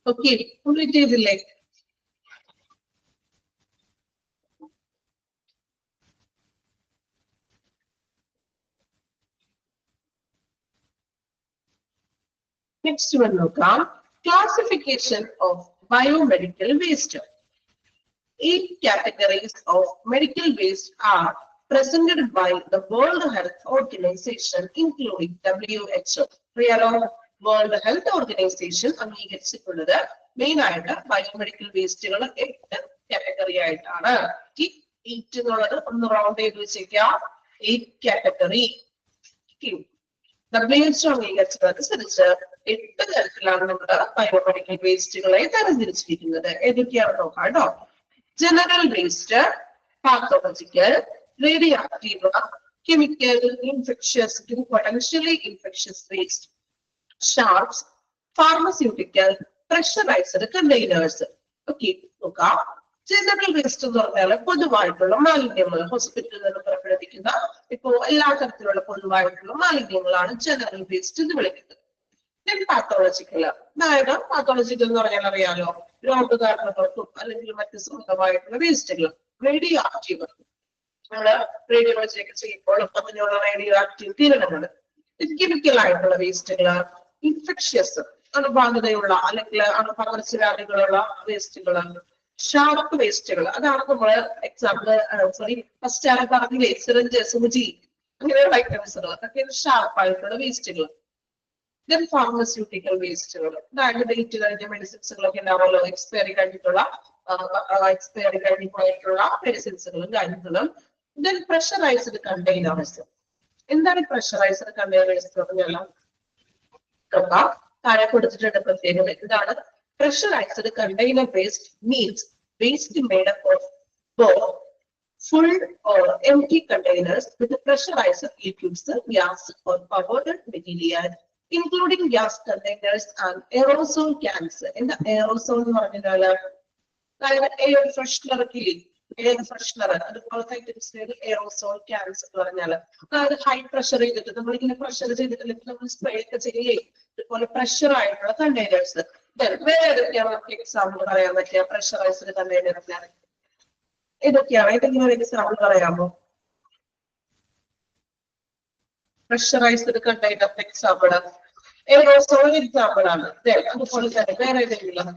ഓക്കെ, കംപ്ലീറ്റ് ചെയ്തില്ലേ? നെക്സ്റ്റ് വൺ നോക്കാം. Classification of biomedical waste. 8 categories of medical waste are presented by the World Health Organization, including WHO. World health organisation അംഗീകരിച്ചിട്ടുള്ളത് മെയിൻ ആയിട്ട് ബയോമെഡിക്കൽ വേസ്റ്റുകൾ 8 കാറ്റഗറി ആയിട്ടാണ്. 8 എന്നുള്ളത് ഒന്ന് റൗണ്ട് ചെയ്ത് വെച്ചേക്കാം. 8 കാറ്റഗറി. WHO അംഗീകരിച്ചതനുസരിച്ച് 8 തരത്തിലാണ് നമ്മുടെ ബയോമെഡിക്കൽ വേസ്റ്റുകളെ തരംതിരിച്ചിരിക്കുന്നത്. ഏതൊക്കെയാണെന്ന് നോക്കാം കേട്ടോ. General waste, pathological, radioactive, chemical, infectious, potentially infectious waste, sharps, pharmaceutical, pressurized containers. Okay, നോക്കാം. ജനറൽ വേസ്റ്റ് എന്ന് പറഞ്ഞാൽ പൊതുവായിട്ടുള്ള മാലിന്യങ്ങൾ, ഹോസ്പിറ്റലിൽ നിന്ന് പുറപ്പെടുവിക്കുന്ന ഇപ്പോ എല്ലാ തരത്തിലുള്ള പൊതുവായിട്ടുള്ള മാലിന്യങ്ങളാണ് ജനറൽ വേസ്റ്റ് എന്ന് വിളിക്കുന്നത്. പാത്തോളജിക്കൽ, അതായത് പാത്തോളജിക്കൽ എന്ന് പറഞ്ഞാൽ അറിയാലോ, രോഗകാരണങ്ങൾക്കും അല്ലെങ്കിൽ മറ്റ് സ്വന്തമായിട്ടുള്ള വേസ്റ്റുകൾ. റേഡിയോ ആക്റ്റീവ്, നമ്മള് റേഡിയോളജി ഒക്കെ ചെയ്യുമ്പോൾ അങ്ങനെയുള്ള റേഡിയോ ആക്റ്റീവ് കിരണങ്ങൾ. കെമിക്കൽ ആയിട്ടുള്ള വേസ്റ്റുകൾ, ഇൻഫെക്ഷ്യസ് അണുബാധതയുള്ള അല്ലെങ്കിൽ അണുപകർച്ചവ്യാധികളുള്ള വേസ്റ്റുകൾ, ഷാർപ്പ് വേസ്റ്റുകൾ, അതാണ് നമ്മള് എക്സാമ്പിൾ ഫസ്റ്റ് ആണ് പറഞ്ഞില്ലേ, സിറിഞ്ച്, സൂചി, അങ്ങനെയുള്ള ഐറ്റംസുകൾ, അതൊക്കെയാണ് ഷാർപ്പ് ആയിട്ടുള്ള വേസ്റ്റുകൾ. ദെൻ ഫാർമസ്യൂട്ടിക്കൽ വേസ്റ്റുകൾ, അതായത് ഡേറ്റ് കഴിഞ്ഞ മെഡിസിൻസുകളൊക്കെ ഉണ്ടാവുമല്ലോ, എക്സ്പയറി കഴിഞ്ഞിട്ടുള്ള മെഡിസിൻസുകളും കാര്യങ്ങളും. Then pressurised containers. എന്താണ് പ്രഷറൈസ്ഡ് കണ്ടെയ്നേഴ്സ് എന്ന് പറഞ്ഞാൽ താഴെ കൊടുത്തിട്ടുണ്ട് പ്രത്യേകം. ഇതാണ് pressurized container waste means waste made up of both full or empty containers with pressurized liquids, gas or powdered material, including gas containers and aerosol cans. In the aerosol എന്ന് പറഞ്ഞാൽ air freshener ഒക്കെ, air freshener, അതുപോലത്തെ items aerosol cans എന്ന് പറഞ്ഞാൽ അതായത് high pressure ചെയ്തിട്ട് നമ്മളിങ്ങനെ pressure ചെയ്തിട്ടില്ലെങ്കിൽ നമ്മൾ സ്പ്രേ ഒക്കെ ചെയ്യേ, ഇതുപോലെ പ്രഷർ ആയിട്ടുള്ള കണ്ടെയ്നേഴ്സ്. വേറെ ഏതൊക്കെയാണ് നമുക്ക് എക്സാമ്പിൾ പറയാൻ പറ്റിയ പ്രഷറൈസ്ഡ് കണ്ടെയ്നർ? ഏതൊക്കെയാണ്? ഏതെങ്കിലും ഒരു എക്സാമ്പിൾ പറയാമോ? Pressurised container example aerosol example ആണ്. അതുപോലെ തന്നെ വേറെ ഏതെങ്കിലും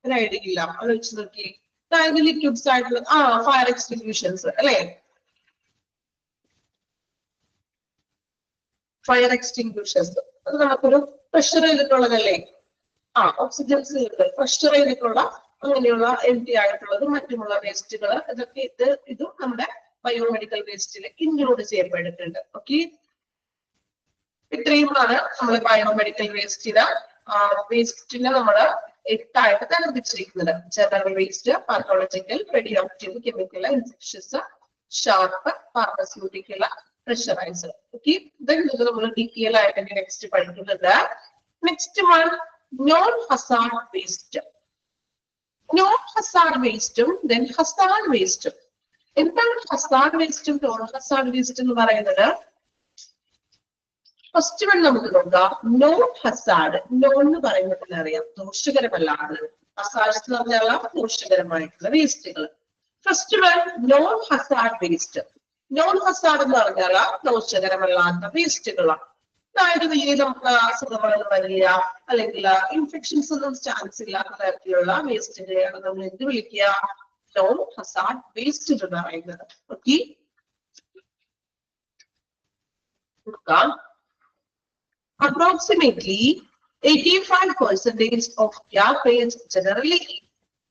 ഐഡിയ ഇല്ല, ആലോചിച്ച് നോക്കി. അതായത് ലിക്വിഡ്സ് ആയിട്ടുള്ള ഫയർ എക്സ്റ്റിങ്ക്വിഷൻസ് അല്ലെ, ഫയർ എക്സ്റ്റിങ്ക്വിഷൻസ് അത് നമുക്കൊരു പ്രഷർ ചെയ്തിട്ടുള്ളതല്ലേ. ഓക്സിജൻ സിലിണ്ടർ പ്രഷർ ചെയ്തിട്ടുള്ള അങ്ങനെയുള്ള എംപ്റ്റി ആയിട്ടുള്ളത് മറ്റുമുള്ള വേസ്റ്റുകൾ, ഇതൊക്കെ ഇതും നമ്മുടെ ബയോമെഡിക്കൽ വേസ്റ്റിൽ ഇൻക്ലൂഡ് ചെയ്യപ്പെട്ടിട്ടുണ്ട്. ഓക്കെ, ഇത്രയുമാണ് നമ്മൾ ബയോമെഡിക്കൽ വേസ്റ്റിനെ നമ്മൾ 8 ആയിട്ട് തരംതിരിച്ചിരിക്കുന്നത്. General waste, pathological, radio active, chemical, infectious, sharp, pharmaceutical, pressurised. Okay, ഇതൊക്കെ നമ്മൾ ഡീറ്റെയിൽ ആയിട്ട് നെക്സ്റ്റ് പഠിക്കുന്നത്. Next one non hazard waste. Non hazard വേസ്റ്റും ദെൻ ഹസാർഡ് വേസ്റ്റും. എന്താണ് ഹസാർഡ് വേസ്റ്റും നോൺ ഹസാർഡ് വേസ്റ്റ് എന്ന് പറയുന്നത്? ഫസ്റ്റ് വൺ നമുക്ക് നോക്കാം. Non Hazard. നോൺ എന്ന് പറയുന്നത് അറിയാം, ദോഷകരമല്ലാതെ. ഹസാർഡ് എന്ന് പറഞ്ഞാൽ ദോഷകരമായിട്ടുള്ള വേസ്റ്റുകൾ. First one non hazard waste. Non Hazard എന്ന് പറഞ്ഞാൽ ദോഷകരമല്ലാത്ത വേസ്റ്റുകളാണ്. അതായത് വലിയ നമുക്ക് അസുഖങ്ങളൊന്നും വരില്ല അല്ലെങ്കിൽ ഇൻഫെക്ഷൻസ് ഒന്നും ചാൻസ് ഇല്ലാത്ത തരത്തിലുള്ള വേസ്റ്റുകളെയാണ് നമ്മൾ എന്ത് വിളിക്കുക? നോൺ ഹസാർഡ് വേസ്റ്റ് എന്ന് പറയുന്നത്. Okay, approximately 85% of garbage generally in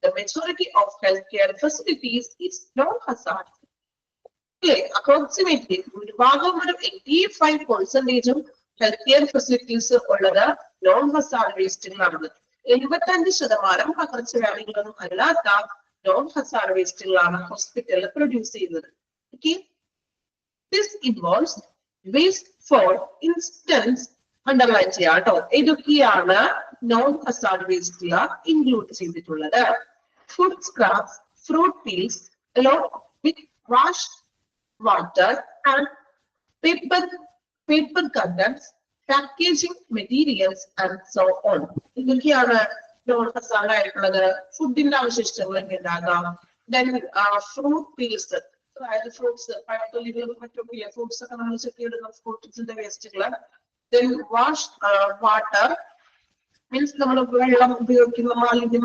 the majority of healthcare facilities is non-hazard. Approximately ഒരു 85% ഹെൽത്ത് ഫെസിലിറ്റീസ് ഉള്ളത് നോൺ ഹസാർഡ് വേസ്റ്റുകളാണ്. 85% പകർച്ചവ്യാധികളൊന്നും അല്ലാത്ത നോൺ ഹസാർഡ് വേസ്റ്റുകളാണ് ഹോസ്പിറ്റലിൽ പ്രൊഡ്യൂസ് ചെയ്യുന്നത്. Okay, this involves waste for instance underline ചെയ്യാം കേട്ടോ. ഏതൊക്കെയാണ് നോൺ ഹസാർഡ് വേസ്റ്റിൽ ഇൻക്ലൂഡ് ചെയ്തിട്ടുള്ളത്? Food scraps, fruit peels, along with washed water and paper contents, packaging materials and so on. ഇതൊക്കെയാണ് non Hazard ആയിട്ടുള്ളത്. ഫുഡിന്റെ അവശിഷ്ടങ്ങളൊക്കെ ഉണ്ടാകാം. ദെൻ ഫ്രൂട്ട് പീൽസ്, അതായത് fruits, പഴത്തൊലികളും മറ്റൊക്കെ ഫ്രൂട്ട്സ് ഒക്കെ നമ്മൾ ചെത്തിയിടുന്ന ഫ്രൂട്ട്സിന്റെ വേസ്റ്റുകൾ. Then washed water means നമ്മൾ വെള്ളം ഉപയോഗിക്കുന്ന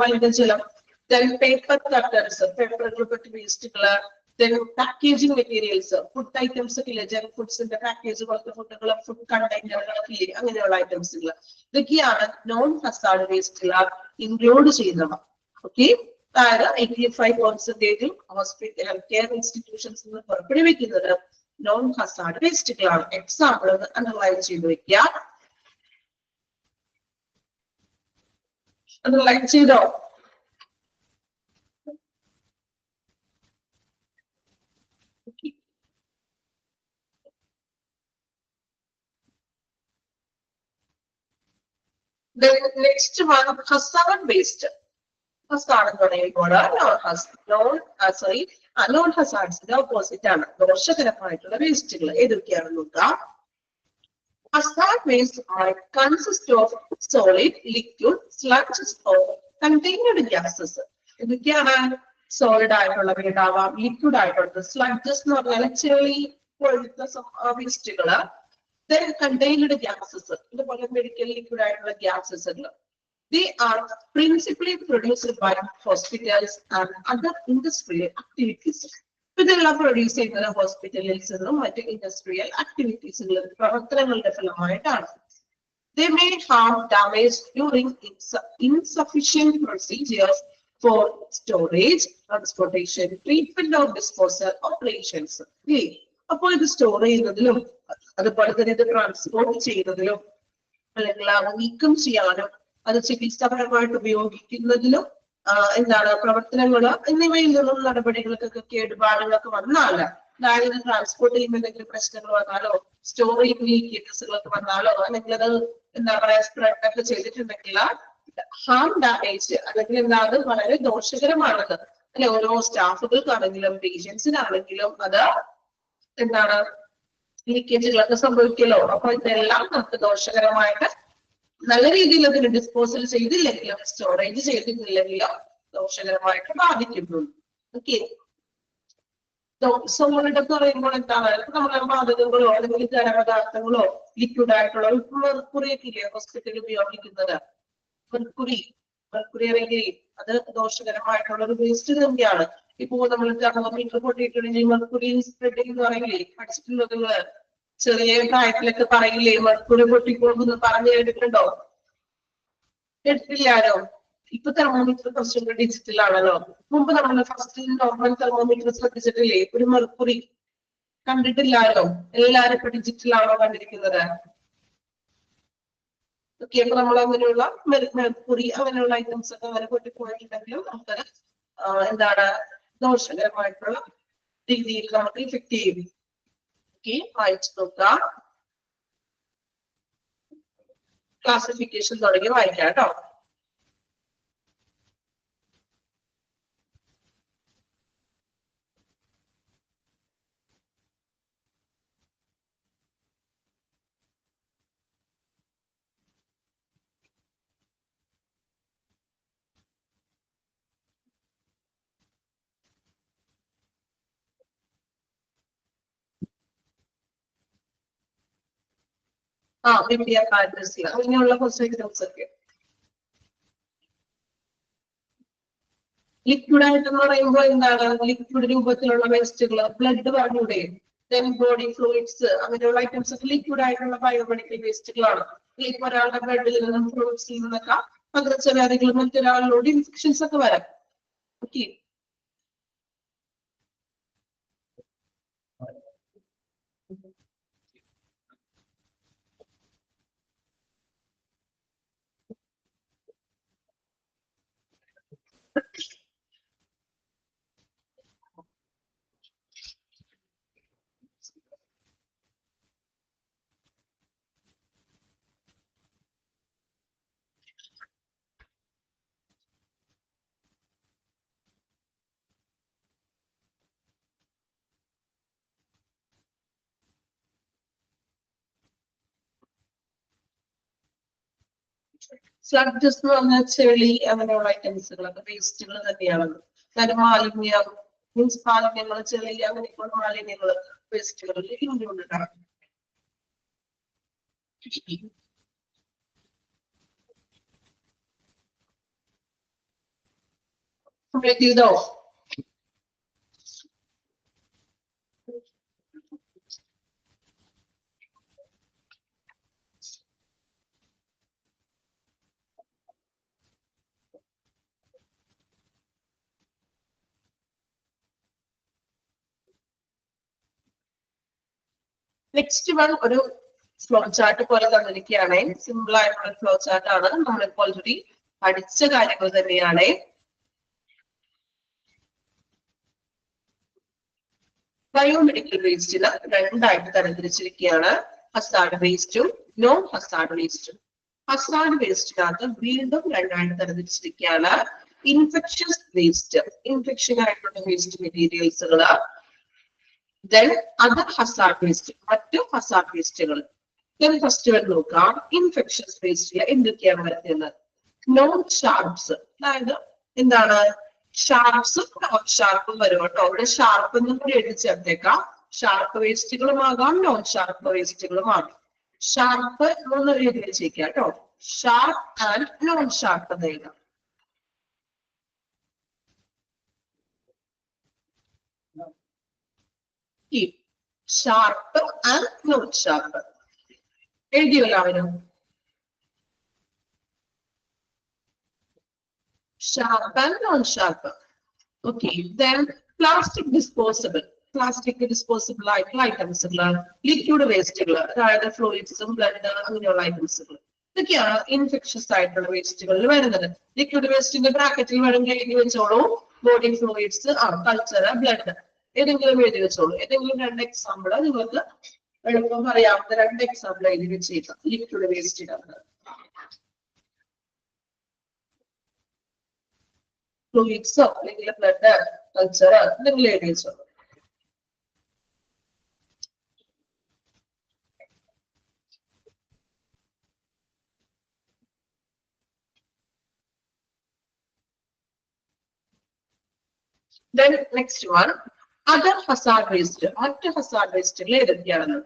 മലിനജലം. Then paper cutters, പേപ്പറുകൾ പെട്ട് വേസ്റ്റുകള്. Then packaging materials, food items ഒക്കെ ഇല്ലേ, ജങ്ക് ഫുഡ്സിന്റെ പാക്കേജ് പോലത്തെ ഫുഡുകൾ, ഫുഡ് കണ്ടെയ്നറുകളൊക്കെ ഇല്ലേ, അങ്ങനെയുള്ള ഐറ്റംസുകൾ. ഇതൊക്കെയാണ് നോൺ ഹസാർഡ് വേസ്റ്റിൽ ഇൻക്ലൂഡ് ചെയ്യുന്നവ. ഓക്കെ, അതായത് 85% ഹോസ്പിറ്റൽ ഹെൽത്ത് കെയർ ഇൻസ്റ്റിറ്റ്യൂഷൻസ് നിന്ന് പുറപ്പെടുവിക്കുന്നത് നോൺ ഹസാർഡ് വേസ്റ്റുകളാണ്. എക്സാമ്പിൾ അണ്ടർലൈൻ ചെയ്ത് വെക്കുക. അണ്ടർലൈൻ ചെയ്തോ? Then next one, hazard waste. Hazard എന്ന് പറയുമ്പോൾ നോൺ ഹസാർഡ്സിന്റെ ഓപ്പോസിറ്റ് ആണ് ദോഷകരമായിട്ടുള്ള വേസ്റ്റുകൾ. ഏതൊക്കെയാണെന്ന് നോക്കാം. Hazard waste are consist of solid, liquid, sludges or contained gases. ഇതൊക്കെയാണ് സോളിഡ് ആയിട്ടുള്ളവ ഉണ്ടാവാം, ലിക്വിഡ് ആയിട്ടുള്ളത്. സ്ലഡ്ജസ് എന്ന് പറഞ്ഞാൽ ചെളി പോലത്തെ വേസ്റ്റുകള്. then contained gases, ഇതുപോലെ മെഡിക്കൽ ലിക്വിഡ് ആയിട്ടുള്ള ഗ്യാസസ് ഉണ്ട്. They are principally produced by hospitals and other industrial activities. ഇതെല്ലാം പ്രൊഡ്യൂസ് ചെയ്യുന്നത് ഹോസ്പിറ്റലിൽസ് നിന്നും മറ്റ് ഇൻഡസ്ട്രിയൽ ആക്ടിവിറ്റീസുകളും പ്രവർത്തനങ്ങളുടെ ഫലമായിട്ടാണ്. They may have damage during insufficient procedures for storage, transportation, treatment or disposal operations. അപ്പോൾ ഇത് സ്റ്റോർ ചെയ്യുന്നതിലും അതുപോലെ തന്നെ ഇത് ട്രാൻസ്പോർട്ട് ചെയ്യുന്നതിലും അല്ലെങ്കിൽ നീക്കം ചെയ്യാനും അത് ചികിത്സാപരമായിട്ട് ഉപയോഗിക്കുന്നതിലും എന്താണ് പ്രവർത്തനങ്ങൾ എന്നിവയിൽ നിന്നും നടപടികൾക്കൊക്കെ കേടുപാടുകളൊക്കെ വന്നാല്, അതായത് ട്രാൻസ്പോർട്ട് ചെയ്യുമ്പോൾ എന്തെങ്കിലും പ്രശ്നങ്ങൾ വന്നാലോ സ്റ്റോറേജ് ലീക്കേജസുകളൊക്കെ വന്നാലോ അല്ലെങ്കിൽ അത് എന്താ പറയാ സ്പ്രെഡ് ഒക്കെ ചെയ്തിട്ടുണ്ടെങ്കിൽ ഹാം ഡാമേജ് അല്ലെങ്കിൽ എന്താ അത് വളരെ ദോഷകരമാണത് അല്ലെ. ഓരോ സ്റ്റാഫുകൾക്കാണെങ്കിലും പേഷ്യൻസിനാണെങ്കിലും അത് എന്താണ് ലീക്കേജുകളൊക്കെ സംഭവിക്കലോ. അപ്പൊ ഇതെല്ലാം നമുക്ക് ദോഷകരമായിട്ട് നല്ല രീതിയിൽ അതിന് ഡിസ്പോസൽ ചെയ്തില്ലെങ്കിലോ സ്റ്റോറേജ് ചെയ്തിട്ടില്ലെങ്കിലോ ദോഷകരമായിട്ട് ബാധിക്കുന്നുണ്ട്. ഓക്കെ, സോളിഡ് എന്ന് പറയുമ്പോൾ എന്താണ് നമ്മളെ വാതകങ്ങളോ അല്ലെങ്കിൽ ഖരപദാർത്ഥങ്ങളോ ലിക്വിഡ് ആയിട്ടുള്ള മെർക്കുറിയൊക്കെ ഇല്ലേ ഹോസ്പിറ്റലിൽ ഉപയോഗിക്കുന്നത്. മെർക്കുറി ആണെങ്കിൽ അത് ദോഷകരമായിട്ടുള്ള ഒരു വേസ്റ്റ് തന്നെയാണ്. ഇപ്പോ നമ്മൾ തെർമോമീറ്റർ പൊട്ടിയിട്ടുണ്ടെങ്കിൽ മെർക്കുറി സ്പ്രെഡിംഗ് എന്ന് പറയില്ലേ, പഠിച്ചിട്ടുണ്ടോ നിങ്ങള്? ചെറിയ പ്രായത്തിലൊക്കെ പറയില്ലേ മെർക്കുറി പൊട്ടിക്കൊടുന്ന് പറഞ്ഞു കേട്ടിട്ടുണ്ടോ? കേട്ടിട്ടില്ലാരോ? ഇപ്പൊ തെർമോമീറ്റർ കുറച്ചും കൂടി ഡിജിറ്റൽ ആണല്ലോ. മുമ്പ് നമ്മൾ ഫസ്റ്റ് നോർമൽ തെർമോമീറ്റർ ശ്രദ്ധിച്ചിട്ടില്ലേ? ഒരു മെർക്കുറി കണ്ടിട്ടില്ലാരോ? എല്ലാരും ഇപ്പൊ ഡിജിറ്റൽ ആണോ കണ്ടിരിക്കുന്നത്? ഓക്കെ, അപ്പൊ നമ്മൾ അങ്ങനെയുള്ള മെർക്കുറി അങ്ങനെയുള്ള ഐറ്റംസ് ഒക്കെ അങ്ങനെ പൊട്ടിപ്പോയിട്ടുണ്ടെങ്കിലും നമുക്കത് എന്താണ് ദോഷകരമായിട്ടുള്ള രീതിയിൽ നമുക്ക് ഇഫക്ട് ചെയ്യും. ഓക്കെ, വായിച്ചു നോക്കാം. ക്ലാസിഫിക്കേഷൻ തുടങ്ങി വായിക്കാം കേട്ടോ. അങ്ങനെയുള്ള കുറച്ച് ഐറ്റംസ് ഒക്കെ. ലിക്വിഡ് ആയിട്ടെന്ന് പറയുമ്പോൾ എന്താണ്? ലിക്വിഡ് രൂപത്തിലുള്ള വേസ്റ്റുകൾ, ബ്ലഡ് പറഞ്ഞൂടെ, ദെൻ ബോഡി ഫ്ലൂയിഡ്സ് അങ്ങനെയുള്ള ഐറ്റംസ് ഒക്കെ ലിക്വിഡ് ആയിട്ടുള്ള ബയോമെഡിക്കൽ വേസ്റ്റുകളാണ്. ഇപ്പൊ ഒരാളുടെ ബ്ലഡിൽ നിന്നും ഫ്ലൂയിഡ്സിൽ നിന്നൊക്കെ പകർച്ചവ്യാധികൾ മറ്റൊരാളിലോട് ഇൻഫെക്ഷൻസ് ഒക്കെ വരാം. ഓക്കെ, സ്ലഡ്ജസ് എന്ന് പറഞ്ഞാൽ ചെളി അങ്ങനെയുള്ള ഐറ്റംസുകളൊക്കെ വേസ്റ്റുകൾ തന്നെയാണ്. കാരണം മാലിന്യം മീൻസ് മാലിന്യങ്ങൾ, ചെളി അങ്ങനെയൊക്കെയുള്ള മാലിന്യങ്ങൾ വേസ്റ്റുകളിൽ ഇൻക്ലൂഡ് ഉണ്ടാകും. കംപ്ലീറ്റ് ചെയ്തോ? നെക്സ്റ്റ് വൺ ഒരു ഫ്ലോ ചാർട്ട് പോലെ തന്നിരിക്കുകയാണ്. സിമ്പിൾ ആയിട്ടുള്ള ഫ്ലോ ചാർട്ട് ആണ്. നമ്മളിപ്പോൾ ഓൾറെഡി പഠിച്ച കാര്യങ്ങൾ തന്നെയാണ്. ബയോമെഡിക്കൽ വേസ്റ്റിന് രണ്ടായിട്ട് തരംതിരിച്ചിരിക്കുകയാണ്. ഹസാർഡ് വേസ്റ്റും നോൺ ഹസാർഡ് വേസ്റ്റും. ഹസാർഡ് വേസ്റ്റിനകത്ത് വീണ്ടും രണ്ടായിട്ട് തരംതിരിച്ചിരിക്കുകയാണ്. ഇൻഫെക്ഷസ് വേസ്റ്റ്, ഇൻഫെക്ഷൻ ആയിട്ടുള്ള വേസ്റ്റ് മെറ്റീരിയൽസുകള്. ദെൻ അതർ ഹസാർഡ് വേസ്റ്റ്, മറ്റു ഹസാർഡ് വേസ്റ്റുകൾ. ദെൻ ഫസ്റ്റ് വരെ നോക്കാം. ഇൻഫെക്ഷസ് വേസ്റ്റിൽ എന്തൊക്കെയാണ് വരുന്നത്? നോൺ ഷാർപ്സ്, അതായത് എന്താണ് ഷാർപ്സും നോൺ ഷാർപ്പും വരും കേട്ടോ. ഇവിടെ ഷാർപ്പ് എന്നും കൂടി എഴുതി ചേർത്തേക്കാം. ഷാർപ്പ് വേസ്റ്റുകളുമാകാം, നോൺ ഷാർപ്പ് വേസ്റ്റുകളുമാകാം. ഷാർപ്പ് എന്നൊന്ന് എഴുതി വെച്ചേക്കാം കേട്ടോ. ഷാർപ്പ് ആൻഡ് നോൺ ഷാർപ്പ് എന്ന് എഴുതാം. ഷാർപ്പ് ആൻഡ് നോൺ ഷാർപ്പ് എഴുതിയോ എല്ലാവരും? Sharp and non-sharp. Okay, then plastic disposable. Plastic disposable ആയിട്ടുള്ള ഐറ്റംസുകൾ, ലിക്വിഡ് വേസ്റ്റുകൾ, അതായത് ഫ്ലൂയിഡ്സും ബ്ലഡ് അങ്ങനെയുള്ള ഐറ്റംസുകൾ, ഇതൊക്കെയാണ് ഇൻഫെക്ഷസ് ആയിട്ടുള്ള വേസ്റ്റുകളിൽ വരുന്നത്. ലിക്വിഡ് വേസ്റ്റിന്റെ ബ്രാക്കറ്റിൽ വേണമെങ്കിൽ എഴുതി വെച്ചോളൂ. ബോഡി ഫ്ലൂയിഡ്സ്, കൾച്ചർ, ബ്ലഡ്, ഏതെങ്കിലും എഴുതി വെച്ചോളൂ. ഏതെങ്കിലും രണ്ട് എക്സാമ്പിൾ നിങ്ങൾക്ക് എളുപ്പം അറിയാവുന്ന രണ്ട് എക്സാമ്പിൾ എഴുതി വെച്ചേക്കാം ലിക്വിഡ് വേസ്റ്റിനകത്ത്. ഫ്ലൂയിഡ്സോ അല്ലെങ്കിൽ ബ്ലഡ്, കൾച്ചർ എന്തെങ്കിലും എഴുതി വെച്ചോളൂ. Then next one, other hazard waste. മറ്റ് ഹസാർഡ് വേസ്റ്റുകൾ ഏതൊക്കെയാണ്?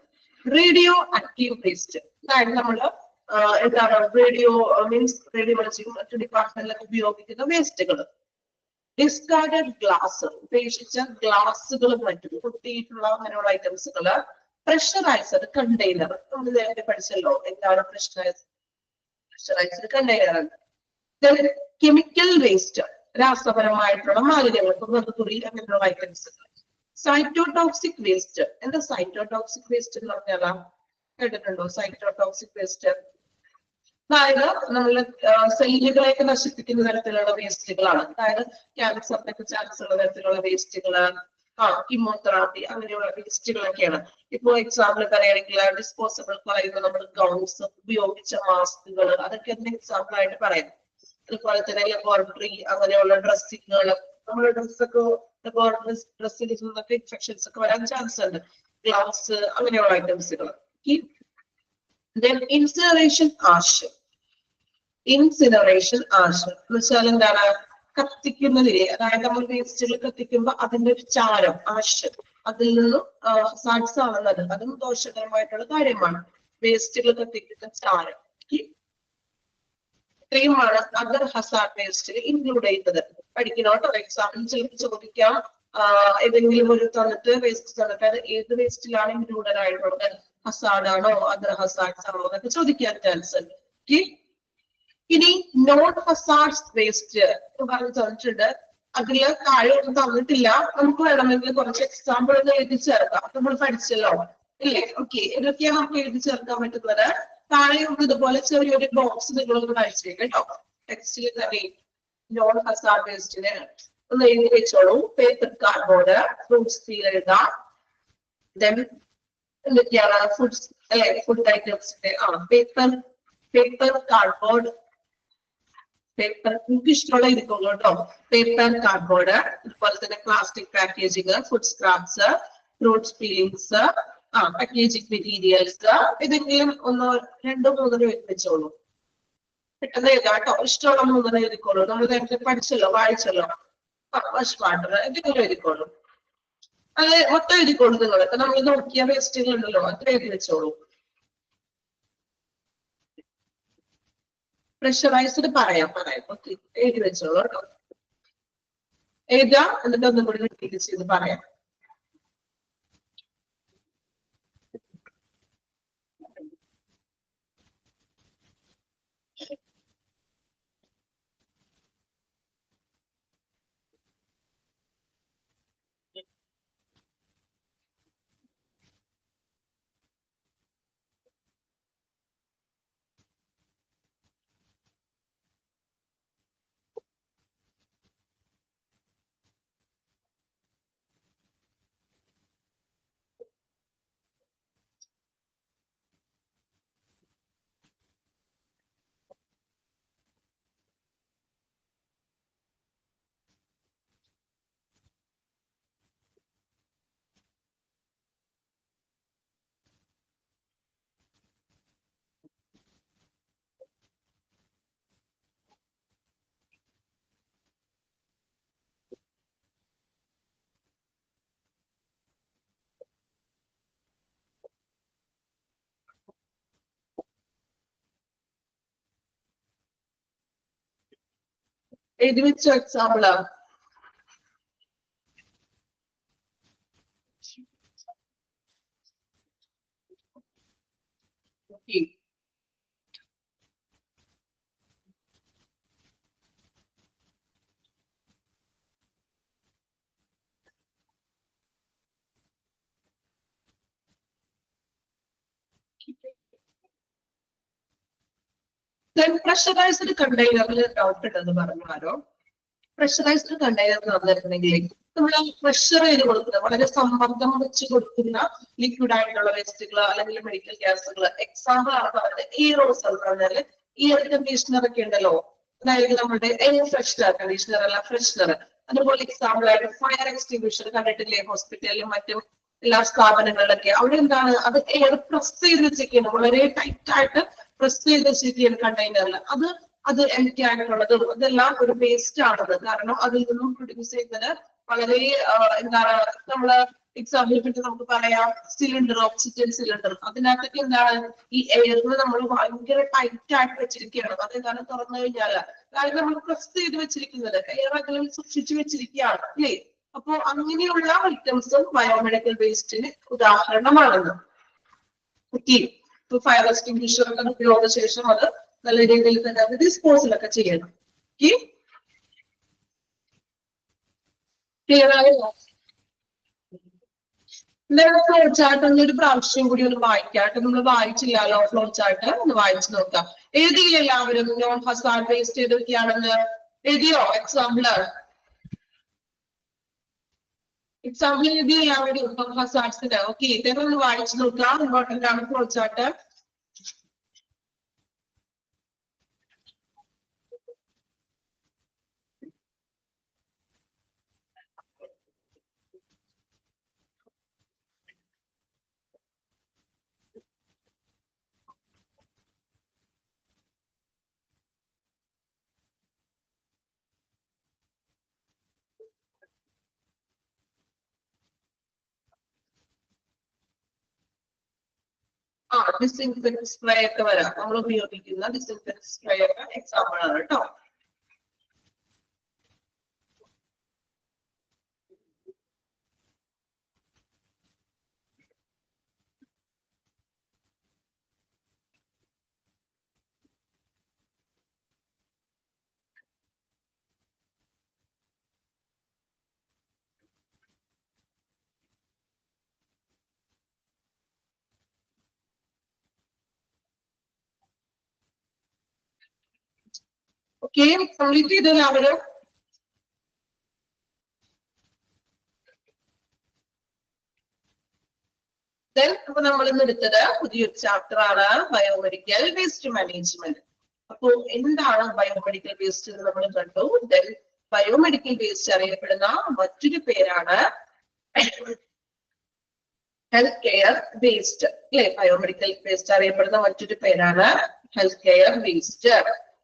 റേഡിയോ ആക്റ്റീവ് വേസ്റ്റ്, അതായത് നമ്മള് എന്താണ് റേഡിയോ മീൻസ് റേഡിയോളജി മറ്റു ഡിപ്പാർട്ട്മെന്റിലൊക്കെ ഉപയോഗിക്കുന്ന വേസ്റ്റുകൾ. ഡിസ്കാർഡഡ് ഗ്ലാസ്, ഉപേക്ഷിച്ച ഗ്ലാസുകളും മറ്റും പൊട്ടിയിട്ടുള്ള അങ്ങനെയുള്ള ഐറ്റംസുകള്. പ്രഷറൈസഡ് കണ്ടെയ്നർ, നമ്മൾ നേരത്തെ പഠിച്ചല്ലോ എന്താണ് പ്രഷറൈസ്ഡ് കണ്ടെയ്നർ. കെമിക്കൽ വേസ്റ്റ്, രാസപരമായിട്ടുള്ള മാലിന്യങ്ങൾ, മൃദുപൊടി അങ്ങനെയുള്ള ഐറ്റംസ്. സൈറ്റോടോക്സിക് വേസ്റ്റ്, എന്താ സൈറ്റോടോക്സിക് വേസ്റ്റ് എന്ന് പറഞ്ഞാൽ കേട്ടിട്ടുണ്ടോ? സൈറ്റോടോക്സിക് വേസ്റ്റ് അതായത് നമ്മള് സെല്ലുകളെയൊക്കെ നശിപ്പിക്കുന്ന തരത്തിലുള്ള വേസ്റ്റുകളാണ്. അതായത് ക്യാൻസറിനൊക്കെ ചാൻസ് ഉള്ള തരത്തിലുള്ള വേസ്റ്റുകള്, കീമോതെറാപ്പി അങ്ങനെയുള്ള വേസ്റ്റുകളൊക്കെയാണ്. ഇപ്പോ എക്സാമ്പിൾ പറയുകയാണെങ്കിൽ ഡിസ്പോസിബിൾ പറയുമ്പോൾ നമ്മൾ ഗൗൺസ്, ഉപയോഗിച്ച മാസ്കുകൾ, അതൊക്കെ എന്ത് എക്സാമ്പിൾ ആയിട്ട് പറയാം. അതുപോലെ തന്നെ ലബോറട്ടറി അങ്ങനെയുള്ള ഡ്രസ്സിങ്ങുകൾ, നമ്മുടെ ഡ്രസ്സൊക്കെ ഡ്രസ്സിൽ നിന്നൊക്കെ ഇൻഫെക്ഷൻസ് ഒക്കെ വരാൻ ചാൻസ് ഉണ്ട്. ഗ്ലൗസ് അങ്ങനെയുള്ള ഐറ്റംസുകൾ. Then incineration ash. Incineration ash എന്ന് വെച്ചാൽ എന്താണ്? കത്തിക്കുന്നതിലെ, അതായത് നമ്മൾ വേസ്റ്റുകൾ കത്തിക്കുമ്പോൾ അതിന്റെ ഒരു ചാരം, ആഷ്, അതിൽ നിന്നും സാഡ്സ് ആവുന്നത്, അതും ദോഷകരമായിട്ടുള്ള കാര്യമാണ്. വേസ്റ്റുകൾ കത്തിക്കുന്ന ചാരം. ഇത്രയുമാണ് അതർ ഹസാർഡ് വേസ്റ്റിൽ ഇൻക്ലൂഡ് ചെയ്യുന്നത്. പഠിക്കണോട്ടോ. എക്സാമ്പിൾ ചിലപ്പോൾ ചോദിക്കാം, ഏതെങ്കിലും ഒരു തന്നിട്ട് വേസ്റ്റ് തന്നിട്ട് അത് ഏത് വേസ്റ്റിലാണ് ഇൻക്ലൂഡഡ് ആയിട്ടുള്ളത്, ഹസാർഡ് ആണോ അതർ ഹസാർഡ്സ് ആണോ എന്നൊക്കെ ചോദിക്കാൻ ചാൻസ് ഉണ്ട്. ഇനി നോൺ ഹസാർഡ്സ് വേസ്റ്റ് പറഞ്ഞ് തന്നിട്ടുണ്ട്. അതില് താഴെ ഒന്നും തന്നിട്ടില്ല. നമുക്ക് വേണമെങ്കിൽ കുറച്ച് എക്സാമ്പിൾ എഴുതി ചേർക്കാം. നമ്മൾ പഠിച്ചല്ലോ ഇല്ലേ? ഓക്കെ, ഇതൊക്കെയാണ് നമുക്ക് എഴുതി ചേർക്കാൻ പറ്റുന്നത്. താഴെ ഇതുപോലെ ചെറിയൊരു ബോക്സ് നിങ്ങളൊന്ന് വായിച്ചേക്ക് കേട്ടോ. ടെക്സ്റ്റിൽ തന്നെ നോൺ ഹസാർഡ് വേസ്റ്റിന് ഒന്ന് എഴുതി വെച്ചോളൂ. പേപ്പർ, കാർഡ്ബോർഡ്, ഫ്രൂട്ട്സ് പീൽ എഴുതാം. ദെൻ എന്തൊക്കെയാണ് ഫുഡ്സ് അല്ലെ, ഫുഡ് ഐറ്റംസിന്റെ പേപ്പർ, കാർഡ്ബോർഡ്, പേപ്പർ നിങ്ങൾക്ക് ഇഷ്ടമുള്ള ഇരിക്കുള്ളൂ കേട്ടോ. പേപ്പർ, കാർഡ്ബോർഡ്, അതുപോലെ തന്നെ plastic packaging, food scraps, fruits peelings, packaging materials. ഏതെങ്കിലും ഒന്നോ രണ്ടോ മൂന്നോ വെച്ചോളൂ. പെട്ടെന്ന് എഴുതാം കേട്ടോ. ഇഷ്ടമുള്ള മൂന്നോ എഴുതിക്കോളൂ. നമ്മൾ നേരത്തെ പഠിച്ചല്ലോ, വായിച്ചല്ലോ. വാഷ് വാട്ടർ എന്തെങ്കിലും എഴുതിക്കോളൂ. അത് മൊത്തം എഴുതിക്കോളൂ. നിങ്ങളൊക്കെ നമ്മൾ നോക്കിയ വേസ്റ്റുകൾ ഉണ്ടല്ലോ, അത്ര എഴുതി വെച്ചോളൂ. പ്രഷറൈസ്ഡ് പറയാം. ഓക്കെ, എഴുതി വെച്ചോളൂ കേട്ടോ. എഴുതാം, എന്നിട്ട് ഒന്നും കൂടി റിപ്പീറ്റ് ചെയ്ത് പറയാം. എഴുതി വെച്ചോ എക്സാമ്പിള്? പ്രഷറൈസ്ഡ് കണ്ടെയ്നറിൽ ഡൗട്ട് ഉണ്ടെന്ന് പറഞ്ഞു ആരോ. പ്രഷറൈസ്ഡ് കണ്ടെയ്നർ എന്ന് പറഞ്ഞിട്ടുണ്ടെങ്കിൽ നമ്മൾ പ്രഷർ ചെയ്ത് കൊടുക്കുന്ന, വളരെ സമ്മർദ്ദം വെച്ച് കൊടുക്കുന്ന ലിക്വിഡ് ആയിട്ടുള്ള വേസ്റ്റുകൾ അല്ലെങ്കിൽ മെഡിക്കൽ ഗ്യാസുകൾ. എക്സാമ്പിൾ ആണ് പറയുന്നത് എയറോസോൾ എന്ന് പറഞ്ഞാല് എയർ കണ്ടീഷണർ ഒക്കെ ഉണ്ടല്ലോ, അതായത് നമ്മുടെ എയർ ഫ്രഷ്നർ, കണ്ടീഷണർ അല്ല ഫ്രഷ്നർ. അതുപോലെ എക്സാമ്പിൾ ആയിട്ട് ഫയർ എക്സ്റ്റിംഗ്വിഷർ കണ്ടിട്ടില്ലേ ഹോസ്പിറ്റലിലും മറ്റും എല്ലാ സ്ഥാപനങ്ങളിലൊക്കെ. അവിടെ എന്താണ്, അത് എയർ പ്രസ് ചെയ്ത് വെച്ചിരിക്കുകയാണ്, വളരെ ടൈറ്റ് ആയിട്ട് പ്രസ് ചെയ്ത് വെച്ചിരിക്കുകയാണ് കണ്ടെയ്നറിൽ. അത് എംപ്റ്റി ആയിട്ടുള്ളതും അതെല്ലാം ഒരു വേസ്റ്റ് ആണത്. കാരണം അതിൽ നിന്നും പ്രൊഡ്യൂസ് ചെയ്യുന്നത് വളരെ എന്താണ്, നമ്മള് എക്സാമ്പിൾ പറ്റി നമുക്ക് പറയാം സിലിണ്ടർ, ഓക്സിജൻ സിലിണ്ടർ. അതിനകത്തൊക്കെ എന്താണ്, ഈ എയറിന് നമ്മൾ ഭയങ്കര ടൈറ്റ് ആയിട്ട് വെച്ചിരിക്കുകയാണ്. അതെന്താണ്, തുറന്നു കഴിഞ്ഞാല് അതായത് നമ്മൾ പ്രസ് ചെയ്ത് വെച്ചിരിക്കുന്നത് എയർ അതിൽ സൂക്ഷിച്ചു വെച്ചിരിക്കുകയാണ് അല്ലേ. അപ്പൊ അങ്ങനെയുള്ള ഐറ്റംസും ബയോമെഡിക്കൽ വേസ്റ്റിന് ഉദാഹരണമാണെന്ന്. ഓക്കെ, ഇപ്പൊ ഫയർ എക്സ്റ്റിംഗ്വിഷർ ഒക്കെ ഉപയോഗശേഷം അത് നല്ല രീതിയിൽ തന്നെ അത് ഡിസ്പോസലൊക്കെ ചെയ്യണം. ഓക്കെ, ക്ലിയർ ആയോ? ഫ്ലോ ചാർട്ട് ഒന്നൊരു പ്രാവശ്യം കൂടി ഒന്ന് വായിക്കാട്ടെ. നമ്മൾ വായിച്ചില്ലല്ലോ ഫ്ലോ ചാർട്ട്, ഒന്ന് വായിച്ചു നോക്കാം. എഴുതിയില്ല എല്ലാവരും നോൺ ഹസാർഡ് വേസ്റ്റ് ഏതൊക്കെയാണെന്ന്? എഴുതിയോ എക്സാമ്പിള്? എക്സാമ്പിൾ എഴുതി എല്ലാവരും നോൺ ഹസാർഡ്സിന്റെ. ഓക്കെ, ഇതൊന്ന് വായിച്ചു നോക്കാം. ഇമ്പോർട്ടന്റ് ആണ് ഫ്ലോ ചാർട്ട്. ഡിസിൻഫെക്ട് സ്പ്രേ ഒക്കെ വരാം. നമ്മൾ ഉപയോഗിക്കുന്ന ഡിസിൻഫെക്ട് സ്പ്രേ ഒക്കെ എക്സാമ്പിൾ ആണ് കേട്ടോ. ഓക്കെ, കംപ്ലീറ്റ് ചെയ്ത് എല്ലാവരും. അപ്പൊ നമ്മൾ ഇന്ന് എടുത്തത് പുതിയൊരു ചാപ്റ്റർ ആണ് ബയോമെഡിക്കൽ വേസ്റ്റ് മാനേജ്മെന്റ്. അപ്പൊ എന്താണ് ബയോമെഡിക്കൽ വേസ്റ്റ് എന്ന് നമ്മൾ കണ്ടു. ദെൻ ബയോമെഡിക്കൽ വേസ്റ്റ് അറിയപ്പെടുന്ന മറ്റൊരു പേരാണ് ഹെൽത്ത് കെയർ വേസ്റ്റ് അല്ലെ. ബയോമെഡിക്കൽ വേസ്റ്റ് അറിയപ്പെടുന്ന മറ്റൊരു പേരാണ് ഹെൽത്ത് കെയർ വേസ്റ്റ്.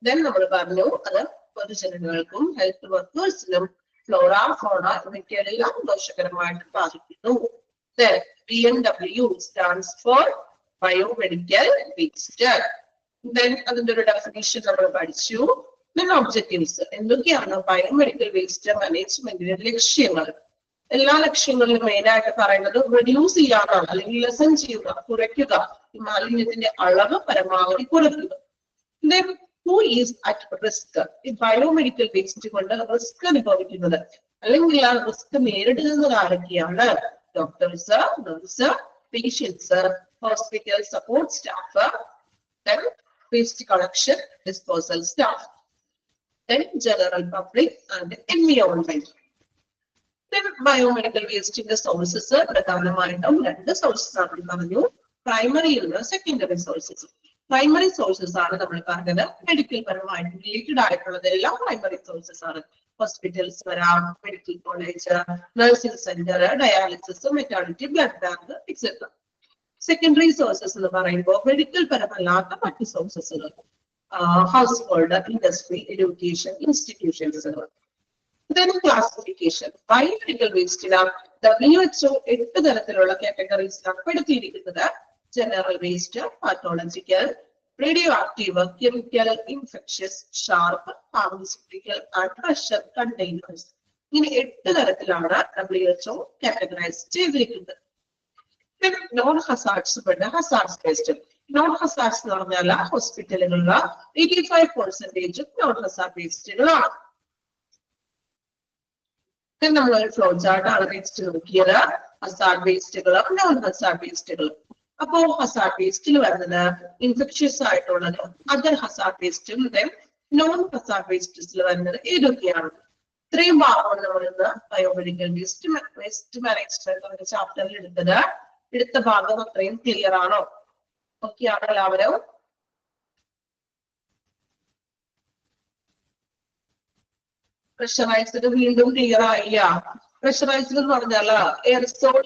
ദെൻ നമ്മൾ പറഞ്ഞു അത് പൊതുജനങ്ങൾക്കും ഹെൽത്ത് വർക്കേഴ്സിനും ഫ്ലോറ ഫോണ ഇവയ്ക്കെല്ലാം ദോഷകരമായിട്ട് ബാധിക്കുന്നു. BMW stands for biomedical waste. Then അതിന്റെ ഒരു ഡെഫിനിഷൻ നമ്മൾ പഠിച്ചു. Then objectives എന്തൊക്കെയാണ് ബയോമെഡിക്കൽ വേസ്റ്റ് മാനേജ്മെന്റിന്റെ ലക്ഷ്യങ്ങൾ? എല്ലാ ലക്ഷ്യങ്ങളിലും മെയിൻ ആയിട്ട് പറയുന്നത് റെഡ്യൂസ് ചെയ്യാനാണ്, അല്ലെങ്കിൽ ലെസൺ ചെയ്യുക, കുറയ്ക്കുക, ഈ മാലിന്യത്തിന്റെ അളവ് പരമാവധി കുറയ്ക്കുക. Then who is at risk? ഈ ബയോമെഡിക്കൽ വേസ്റ്റ് കൊണ്ട് റിസ്ക് അനുഭവിക്കുന്നത് അല്ലെങ്കിൽ ആ റിസ്ക് നേരിടുന്നത് ആരൊക്കെയാണ്? Doctors, nurse, patients, hospital support staff, then waste collection disposal staff, then general public and environment. Then biomedical വേസ്റ്റിന്റെ സോഴ്സസ് പ്രധാനമായിട്ടും രണ്ട് സോഴ്സസ് ആണ് പറഞ്ഞു. Primary secondary sources. Primary sources ആണ് നമ്മൾ പറഞ്ഞത് മെഡിക്കൽ പരമായിട്ട് റിലേറ്റഡ് ആയിട്ടുള്ളതെല്ലാം പ്രൈമറി സോഴ്സസ് ആണ്. ഹോസ്പിറ്റൽസ് വരാം, medical college, nursing centre, dialysis, maternity, blood bank etcetera. Secondary sources എന്ന് പറയുമ്പോൾ മെഡിക്കൽ പരമല്ലാത്ത മറ്റ് സോഴ്സസുകൾ, household, industry, education, institutions. Classification biomedical വേസ്റ്റിന് WHO 8 തരത്തിലുള്ള കാറ്റഗറീസിലാണ് പെടുത്തിയിരിക്കുന്നത്. General waste, pathological, radioactive, chemical, infectious, sharp, pharmaceutical and pressure containers. ഇങ്ങനെ 8 തരത്തിലാണ് WHO കാറ്റഗറൈസ് ചെയ്തിരിക്കുന്നത്. നോൺ ഹസാർഡ്സ് പെട്ട ഹസാർഡ്സ് വേസ്റ്റ്. നോൺ ഹസാർഡ്സ് എന്ന് പറഞ്ഞാൽ ഹോസ്പിറ്റലുകളിലുള്ള 85% നോൺ ഹസാർഡ് വേസ്റ്റുകളാണ്. നമ്മളൊരു ഫ്ലോ ചാർട്ട് ആണ് വേസ്റ്റ് നോക്കിയത്, ഹസാർഡ് വേസ്റ്റുകളും നോൺ ഹസാർഡ് വേസ്റ്റുകളും. അപ്പോ ഹസാർഡ് വേസ്റ്റിൽ വരുന്നത് ഇൻഫെക്ഷ്യസ് ആയിട്ടുള്ളത്, അതർ ഹസാർഡ് വേസ്റ്റുകളുടെ നോൺ ഹസാർഡ് വേസ്റ്റസിൽ വരുന്നത് ഏതൊക്കെയാണ്? ഇത്രയും ഭാഗമാണ് നമ്മൾ ഇന്ന് ബയോമെഡിക്കൽ വേസ്റ്റ് മാനേജ്മെന്റ് ചാപ്റ്ററിൽ എടുത്ത ഭാഗം അത്രയും ക്ലിയർ ആണോ? ഓക്കെ ആണോ എല്ലാവരും? പ്രഷറൈസ്ഡ് വീണ്ടും ക്ലിയർ ആയില്ല. പ്രഷറൈസ്ഡ് എന്ന് പറഞ്ഞാല് എയർസോൾ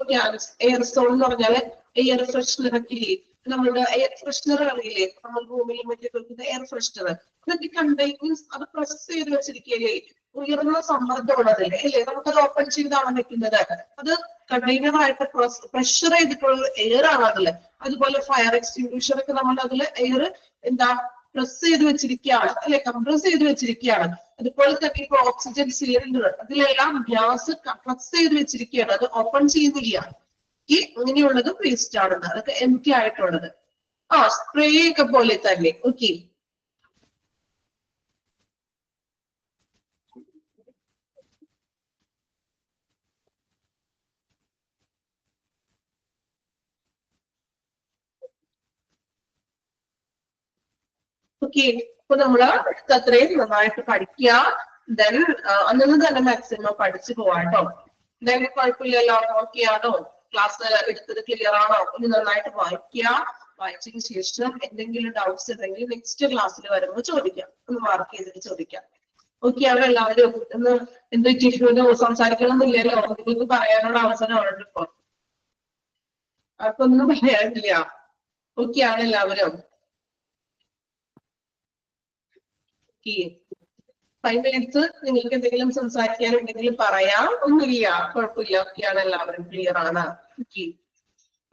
എന്ന് പറഞ്ഞാല് എയർ ഫ്രഷ്നർ ഒക്കെ ഇല്ലേ, നമ്മളുടെ എയർ ഫ്രഷ്നർ അറിയില്ലേ, നമ്മൾ റൂമിൽ മറ്റേ വെക്കുന്ന എയർ ഫ്രഷ്നർ, ഇതൊക്കെ കണ്ടെയ്നേഴ്സ് അത് പ്രസ് ചെയ്ത് വെച്ചിരിക്കുകയല്ലേ, ഉയർന്ന സമ്മർദ്ദം ഉള്ളതല്ലേ അല്ലേ, നമുക്കത് ഓപ്പൺ ചെയ്താണ് വെക്കുന്നത്. അത് കണ്ടെയ്നർ ആയിട്ട് പ്രഷർ ചെയ്തിട്ടുള്ള എയർ ആണ് അതില്. അതുപോലെ ഫയർ എക്സ്റ്റിംഗ്വിഷർ ഒക്കെ നമ്മൾ അതില് എയർ എന്താ പ്രസ് ചെയ്ത് വെച്ചിരിക്കുകയാണ് അല്ലെ, കംപ്രസ് ചെയ്ത് വെച്ചിരിക്കുകയാണ്. അതുപോലെ തന്നെ ഇപ്പൊ ഓക്സിജൻ സിലിണ്ടർ അതിലെല്ലാം ഗ്യാസ് പ്രസ് ചെയ്ത് വെച്ചിരിക്കുകയാണ്, അത് ഓപ്പൺ ചെയ്യുന്നില്ല. ഈ അങ്ങനെയുള്ളത് വേസ്റ്റ് ആണെന്ന്, അതൊക്കെ എംപ്റ്റി ആയിട്ടുള്ളത്. സ്പ്രേ ഒക്കെ പോലെ തന്നെ. ഓക്കെ, ഇപ്പൊ നമ്മള് അത്രയും നന്നായിട്ട് പഠിക്കുക. ദെൻ അന്നു തന്നെ മാക്സിമം പഠിച്ചു പോവാട്ടോ. ദെൻ കുഴപ്പമില്ലല്ലോ, ഓക്കെ ആണോ? ക്ലാസ് എടുത്തത് ക്ലിയർ ആണോ? ഒന്ന് നന്നായിട്ട് വായിക്കുക. വായിച്ചതിന് ശേഷം എന്തെങ്കിലും ഡൗട്ട്സ് ഉണ്ടെങ്കിൽ നെക്സ്റ്റ് ക്ലാസ്സിൽ വരുമ്പോൾ ചോദിക്കാം, ഒന്ന് മാർക്ക് ചെയ്തിട്ട് ചോദിക്കാം. ഓക്കെ ആണോ എല്ലാവരും? ഒന്ന് എന്ത് സംസാരിക്കണമെന്നില്ലല്ലോ, നിങ്ങൾക്ക് പറയാനുള്ള അവസരമാണ് ഇപ്പൊ, അവർക്കൊന്നും പറയാനില്ല. ഓക്കെ ആണ് എല്ലാവരും? 5 minutes നിങ്ങൾക്ക് എന്തെങ്കിലും സംസാരിക്കാനുണ്ടെങ്കിൽ പറയാം, ഒന്നുമില്ല, കുഴപ്പമില്ല. ഓക്കെയാണ് എല്ലാവരും? ക്ലിയർ ആണ്? ഓക്കെ,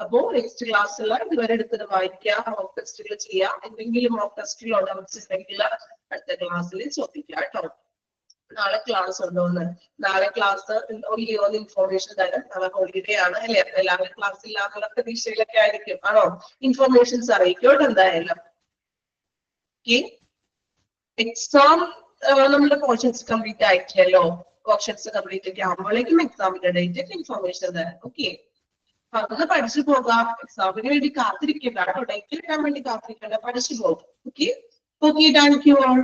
അപ്പോ നെക്സ്റ്റ് ക്ലാസ്സിൽ ഇതുവരെ എടുത്തത് വായിക്കുക, മോക്ക് ടെസ്റ്റുകൾ ചെയ്യാം. എന്തെങ്കിലും മോക്ക് ടെസ്റ്റുകൾ ഉണ്ടെങ്കിൽ അടുത്ത ക്ലാസ്സിൽ ചോദിക്കാം കേട്ടോ. നാളെ ക്ലാസ് ഉണ്ടോന്ന്, നാളെ ക്ലാസ് ഒന്ന് ഇൻഫോർമേഷൻ തരാം. നാളെ ഹോളിഡേ ആണ് അല്ലെ, എല്ലാവരും ക്ലാസ് ഇല്ലാന്നുള്ള പ്രതീക്ഷയിലൊക്കെ ആയിരിക്കും. ആണോ? ഇൻഫോർമേഷൻസ് അറിയിക്കോട്ടെ എന്തായാലും. ഓക്കെ, എക്സാം നമ്മുടെ പോർഷൻസ് കംപ്ലീറ്റ് ആയിട്ടില്ലല്ലോ. പോർഷൻസ് കംപ്ലീറ്റ് ഒക്കെ ആകുമ്പോഴേക്കും എക്സാമിന്റെ ഡേറ്റ് ഒക്കെ ഇൻഫോർമേഷൻ തരാം. ഓക്കെ, അതൊന്ന് പഠിച്ചു പോകാം. എക്സാമിന് വേണ്ടി കാത്തിരിക്കണ്ട കേട്ടോ, ഡേറ്റ് എടുക്കാൻ വേണ്ടി കാത്തിരിക്കണ്ട, പഠിച്ചു പോകും. Okay, thank you all.